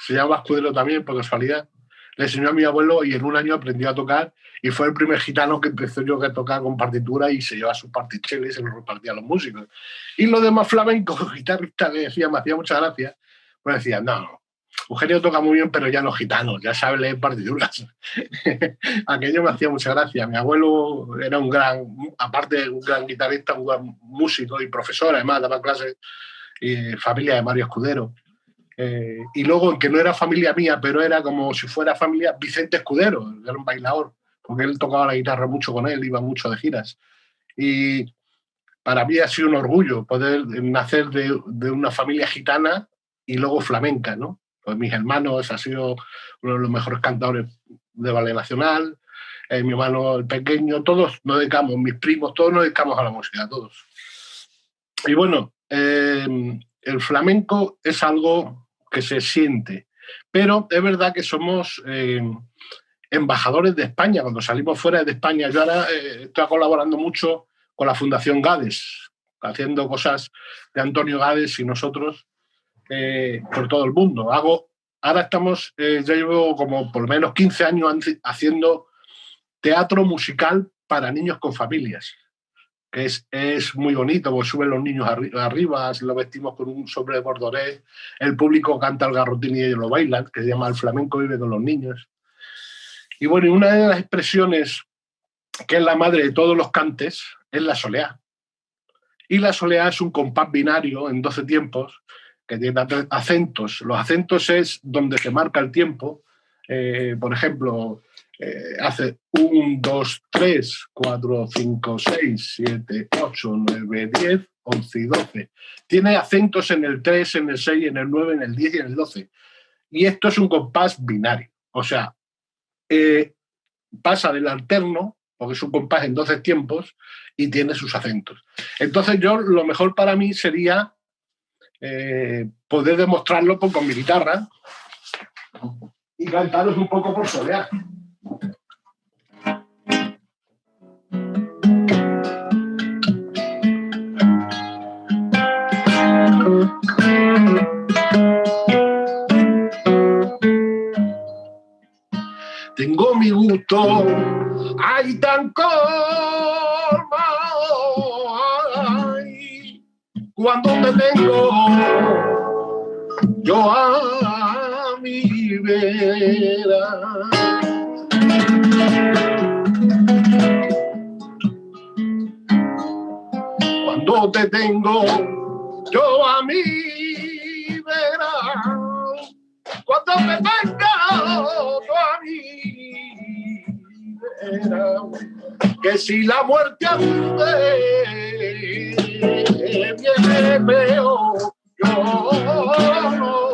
se llama Escudero también por casualidad, le enseñó a mi abuelo y en un año aprendió a tocar y fue el primer gitano que empezó yo a tocar con partitura y se llevaba sus particheles y se los repartía a los músicos. Y los demás flamencos, guitarristas, le decían, me hacía mucha gracia, pues decían, no, Eugenio toca muy bien, pero ya no gitano, ya sabe leer partituras. Aquello me hacía mucha gracia. Mi abuelo era un gran, aparte de un gran guitarrista, un gran músico y profesor, además daba clases, familia de Mario Escudero. Y luego, que no era familia mía, pero era como si fuera familia Vicente Escudero, era un bailador, porque él tocaba la guitarra mucho con él, iba mucho de giras. Y para mí ha sido un orgullo poder nacer de una familia gitana y luego flamenca, ¿no? Pues mis hermanos han sido uno de los mejores cantadores de ballet nacional, mi hermano el pequeño, todos nos dedicamos, mis primos, todos nos dedicamos a la música, todos. Y bueno, el flamenco es algo que se siente, pero es verdad que somos embajadores de España, cuando salimos fuera de España. Yo ahora estoy colaborando mucho con la Fundación Gades, haciendo cosas de Antonio Gades y nosotros por todo el mundo. Ahora estamos, yo llevo como por lo menos 15 años haciendo teatro musical para niños con familias, que es muy bonito, porque suben los niños arriba, lo vestimos con un sobre de bordorés, el público canta el garrotín y ellos lo bailan, que se llama El flamenco vive con los niños. Y bueno, y una de las expresiones que es la madre de todos los cantes es la soleá. Y la soleá es un compás binario en 12 tiempos que tiene acentos. Los acentos es donde se marca el tiempo. Por ejemplo, hace 1, 2, 3, 4, 5, 6, 7, 8, 9, 10, 11 y 12. Tiene acentos en el 3, en el 6, en el 9, en el 10 y en el 12. Y esto es un compás binario. O sea, pasa del alterno, porque es un compás en 12 tiempos, y tiene sus acentos. Entonces lo mejor para mí sería poder demostrarlo con mi guitarra y cantaros un poco por soleá. Tengo mi gusto, ay, tan colmado, ay, cuando te tengo yo a mi vera. Cuando te tengo yo a mi vera, cuando me tengo yo a mi vera, que si la muerte acude viene peor, yo no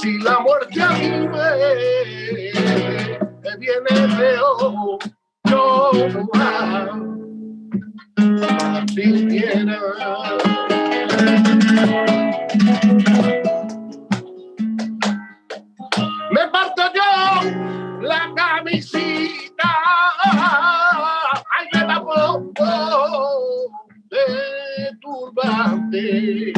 si la muerte a mí me viene peor, yo no sintiera. Me parto yo la camisita, ay, me la pongo de turbante.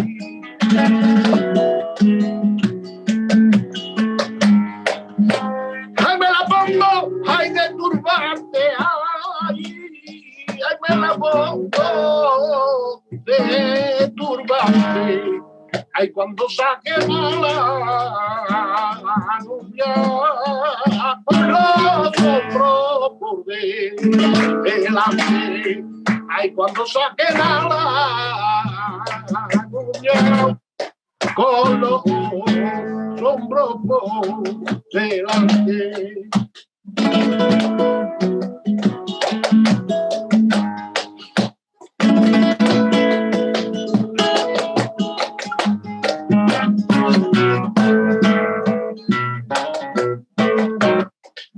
Ay, me la pongo, ay, de turbante, ay, me la pongo de turbante. Ay, cuando saque la novia por los hombros por delante. Ay, cuando saque la novia con los hombros por delante.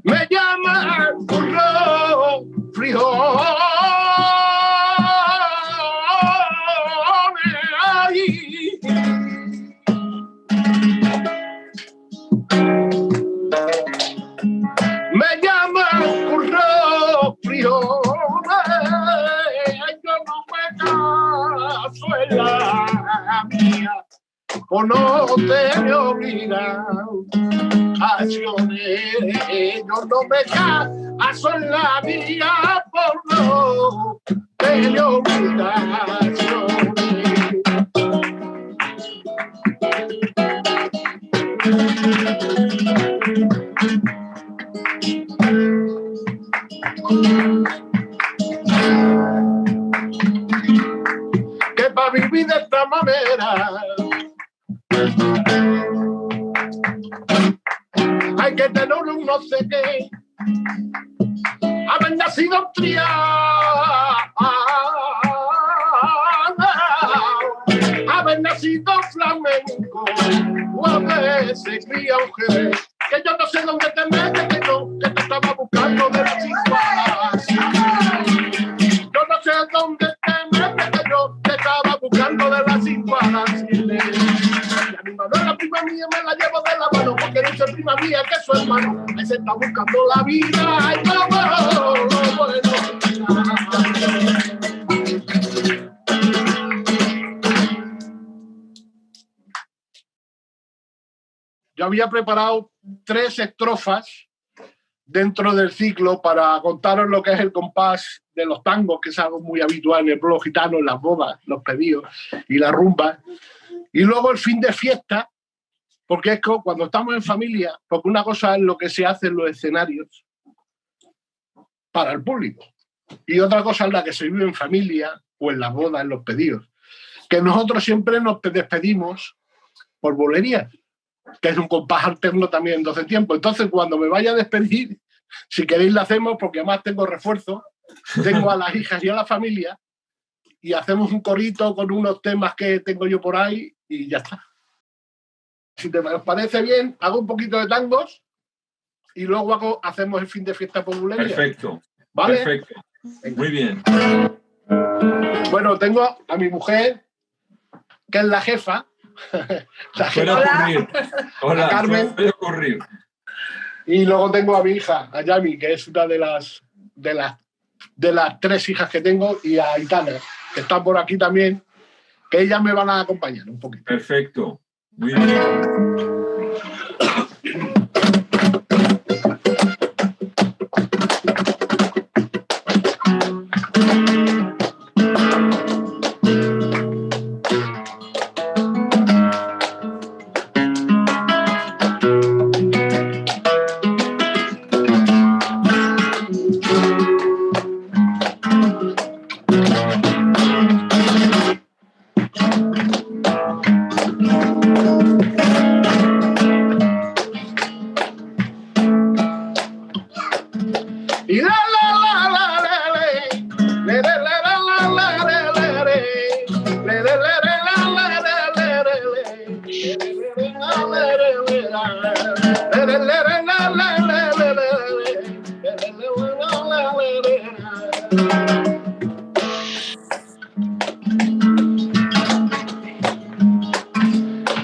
Me llama burro frijoles, ay. Me llama burro frijoles, yo no me caso en la mía, o no te obligan acciones, yo no me caso en la mía por no tener obligaciones. Que para vivir de esta manera hay que tener un no sé qué, haber nacido en Triana, haber nacido flamenco, o haber se cría un jerez, que yo no sé dónde te metes, que te estaba buscando de las igualas. Yo no sé dónde te metes, que yo te estaba buscando de las igualas. La prima mía me la llevo de la mano, porque no es prima mía que es su hermano. Ahí se está buscando la vida. Ay, no, bueno. Yo había preparado 3 estrofas dentro del ciclo para contaros lo que es el compás de los tangos, que es algo muy habitual en el pueblo gitano, en las bodas, los pedidos y las rumbas. Y luego el fin de fiesta, porque es que cuando estamos en familia, porque una cosa es lo que se hace en los escenarios para el público y otra cosa es la que se vive en familia o en las bodas, en los pedidos, que nosotros siempre nos despedimos por bolerías, que es un compás alterno también en 12 tiempos. Entonces, cuando me vaya a despedir, si queréis la hacemos, porque además tengo refuerzo, tengo a las hijas y a la familia, y hacemos un corito con unos temas que tengo yo por ahí y ya está. Si os parece bien, hago un poquito de tangos y luego hacemos el fin de fiesta por bulería. Perfecto. ¿Vale? Perfecto. Muy bien. Bueno, tengo a mi mujer, que es la jefa. Puede ocurrir. Hola, Carmen. puede ocurrir. Y luego tengo a mi hija, a Yami, que es una de las 3 hijas que tengo, y a Aitana, que están por aquí también, que ellas me van a acompañar un poquito. Perfecto. Muy bien.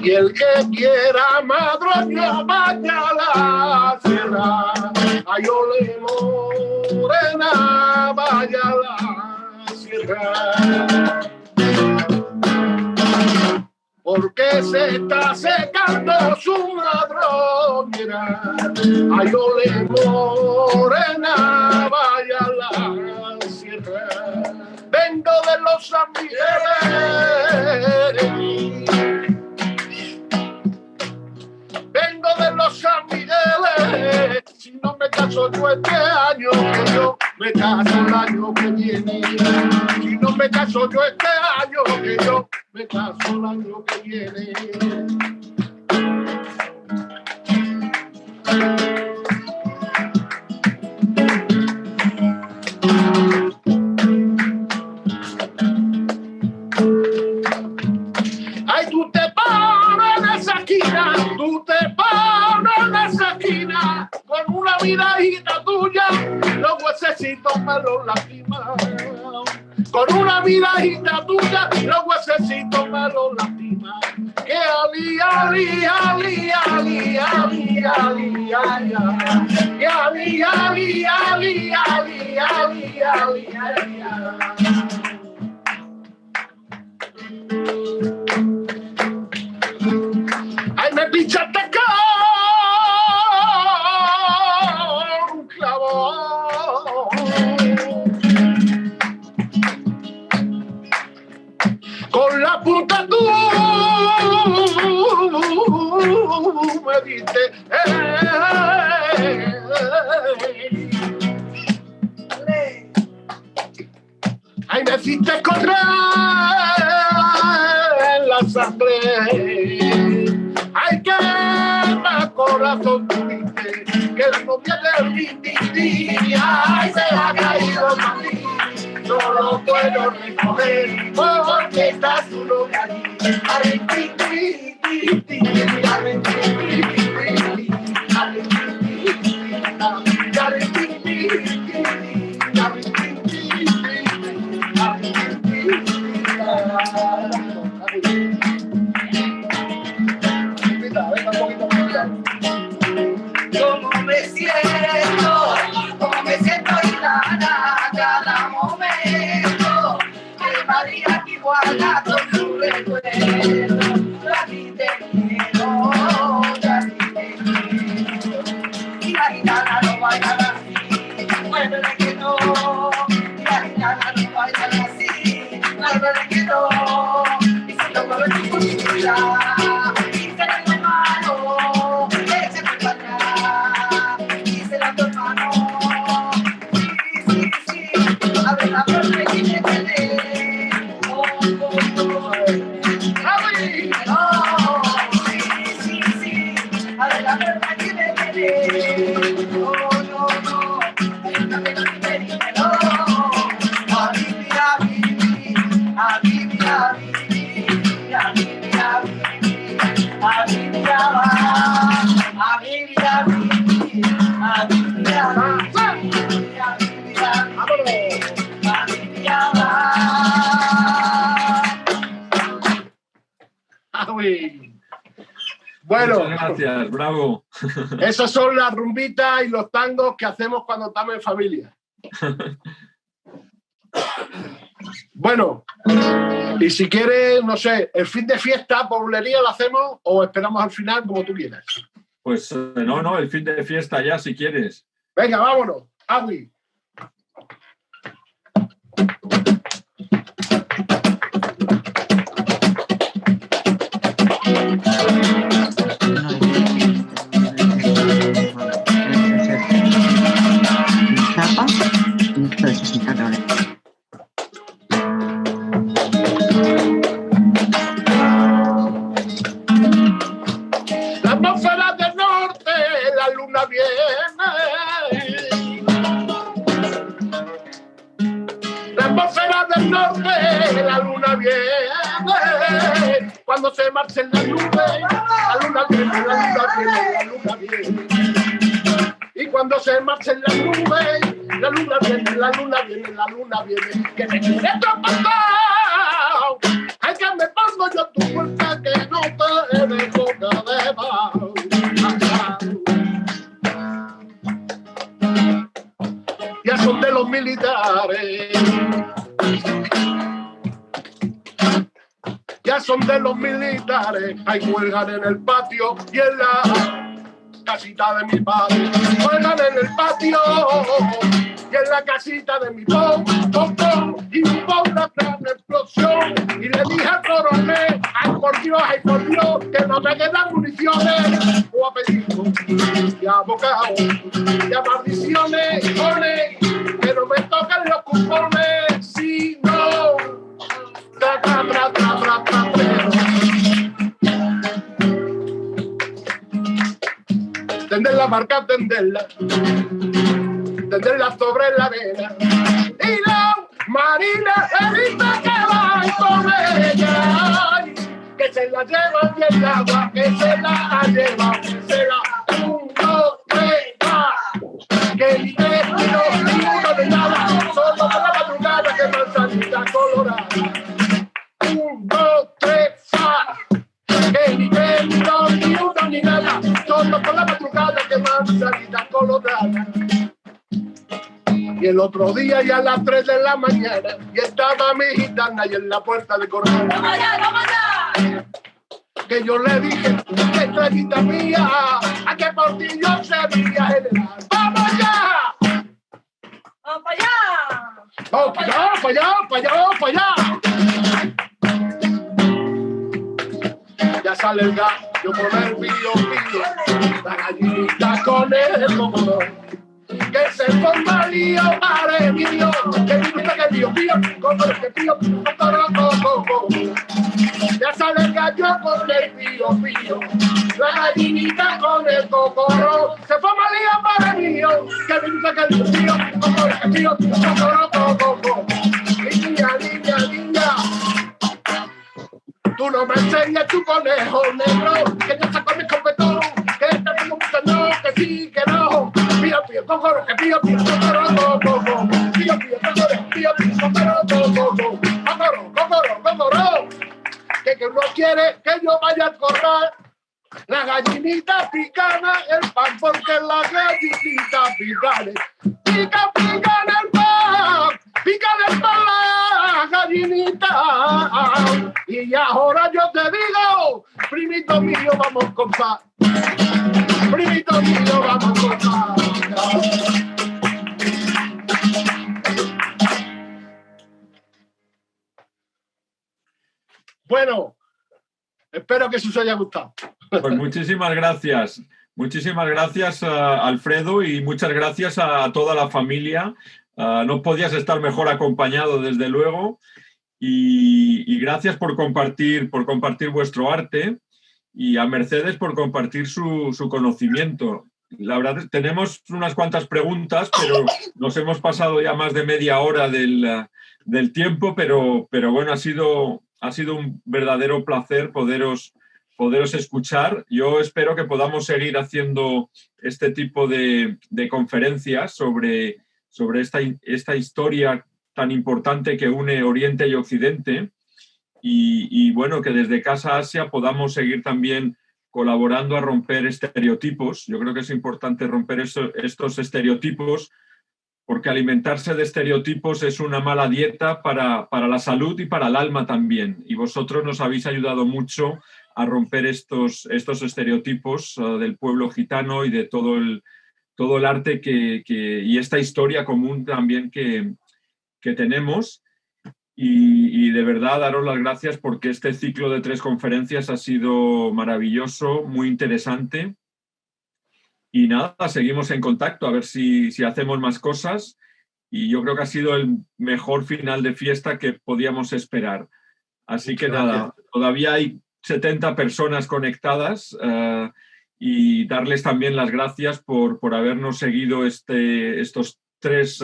Y el que quiera madroña vaya a la sierra, ay ole morena vaya a la sierra, porque se está secando su madroñera, ay ole morena vaya a la sierra, vengo de los San Migueles. Vengo de los San Migueles, si no me caso yo este año, que yo me caso el año que viene. Si no me caso yo este año, que yo me caso el año que viene. Ay, tú te paras en esa esquina, tú te paras en esa esquina, con una miradita tuya, los huesecitos me los lastiman. Con una miradita tuya, los huesecitos me los lastiman. Que ali, ali, ali, ali, ali, ali, ali, que ali, ali, ali, ali, ali, ali, ali. Ay, me pinchaste con un clavo. Con la punta tú me diste. Ay, me hiciste correr la sangre. Ay, que más corazón tuviste, que la novia del Titi, ay, se ha caído para mí. No lo puedo recoger porque está su novia allí. Ay, Titi, Titi, ay, Titi, ay, ¿Cómo me siento gitana cada momento? Que María que guarda con su recuerdo. A ti te quiero, a ti te quiero. Y la gitana no baila así, muévele que no. Y la gitana no baila así, muévele que no. Y si no mueve tu cultura, y se le da mano, eche tu para atrás. Y se la da mano, sí, sí, sí. Abre la puerta y métele. Oh, oh, oh. Abre, oh, sí, sí, sí. Abre la puerta y métele. No, no, no. Déjame la primera, no. A vivir, a vivir, a vivir, a vivir, a vivir, a vivir, a vivir, a vivir, a vivir, a vivir, a Bueno, muchas gracias, bravo. esas son las rumbitas y los tangos que hacemos cuando estamos en familia. Bueno, y si quieres, no sé, el fin de fiesta por bulería lo hacemos o esperamos al final, como tú quieras. Pues no, el fin de fiesta ya, si quieres. Venga, vámonos. Agui. La atmósfera del norte, la luna viene. La atmósfera del norte, la luna viene. Cuando se marchen las nubes, la luna viene, la luna viene, la luna viene. cuando se marchen las nubes, la luna viene, la luna viene, la luna viene, que me quiere tropezar. Ay, que me pongo yo tu fuerza, que no te dejo caer. Ya son de los militares. Ya son de los militares, hay huelgan en el patio y en la casita de mi padre. Huelgan en el patio y en la casita de mi padre. Y hubo una gran explosión y le dije al coronel, ay por Dios, que no me quedan municiones. O apellido, y abocado, y a maldiciones, que no me toquen los cupones, si no. Tenderla, marca, tenderla sobre la vela. Y la marina evita que va con ella, que se la lleva y el agua, que se la lleva, que se la 1, 2, 3, va. Que ni tres, ni dos, ni uno de nada, solo por la madrugada que manzanita colorada. 1, 2, 3, fa. Que ni tres, ni dos, ni uno, ni nada, solo por la madrugada que manzanita colorada. Y el otro día ya a las 3 de la mañana y estaba mi gitana ahí en la puerta de corral. ¡Vamos allá, vamos allá! Que yo le dije, estrellita mía, a que por ti yo sería general. ¡Vamos allá! ¡Vamos para allá! ¡Vamos para allá, para allá, para allá, para allá! Ya sale el gallo con el pío, la gallinita con el cocodrilo. Que se ponga lío, padre mío, que me gusta que el lío, como el que pío, ya sale el gallo con el pío, la gallinita con el cocorro, se ponga lío, padre mío, que me gusta que el lío, como el que pío, niña, tú no me enseñas tu conejo negro, que yo saco mi escopetón, que te tengo mucho no, que sí, que no. Pío, cocoro, que pío, cocoro, pío, cocoro, que no quiere que yo vaya a correr. La gallinita picana el pan, porque la gallinita picana, pica el pan la gallinita. Y ahora yo te digo, primito mío, vamos con paz. Primito mío, vamos con paz. Bueno, espero que eso os haya gustado. Pues muchísimas gracias. Muchísimas gracias, Alfredo, y muchas gracias a toda la familia. No podías estar mejor acompañado, desde luego. Y gracias por compartir vuestro arte, y a Mercedes por compartir su conocimiento. La verdad, tenemos unas cuantas preguntas, pero nos hemos pasado ya más de media hora del tiempo, pero bueno, ha sido un verdadero placer poderos escuchar. Yo espero que podamos seguir haciendo este tipo de conferencias sobre esta historia tan importante que une Oriente y Occidente, y bueno, que desde Casa Asia podamos seguir también colaborando a romper estereotipos. Yo creo que es importante romper estos estereotipos, porque alimentarse de estereotipos es una mala dieta para la salud y para el alma también. Y vosotros nos habéis ayudado mucho a romper estos estereotipos del pueblo gitano y de todo el arte y esta historia común también que tenemos. Y de verdad daros las gracias, porque este ciclo de 3 conferencias ha sido maravilloso, muy interesante. Y nada, seguimos en contacto a ver si hacemos más cosas, y yo creo que ha sido el mejor final de fiesta que podíamos esperar. Así que nada, todavía hay 70 personas conectadas, y darles también las gracias por habernos seguido estos 3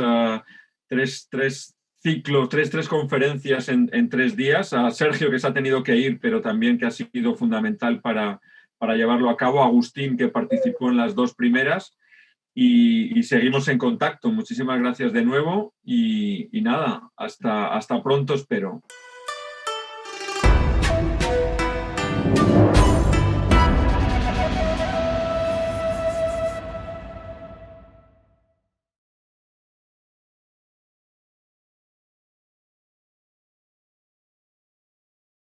ciclos, tres conferencias en 3 días. A Sergio, que se ha tenido que ir, pero también que ha sido fundamental para llevarlo a cabo, a Agustín, que participó en las 2 primeras, y seguimos en contacto. Muchísimas gracias de nuevo y nada, hasta pronto espero.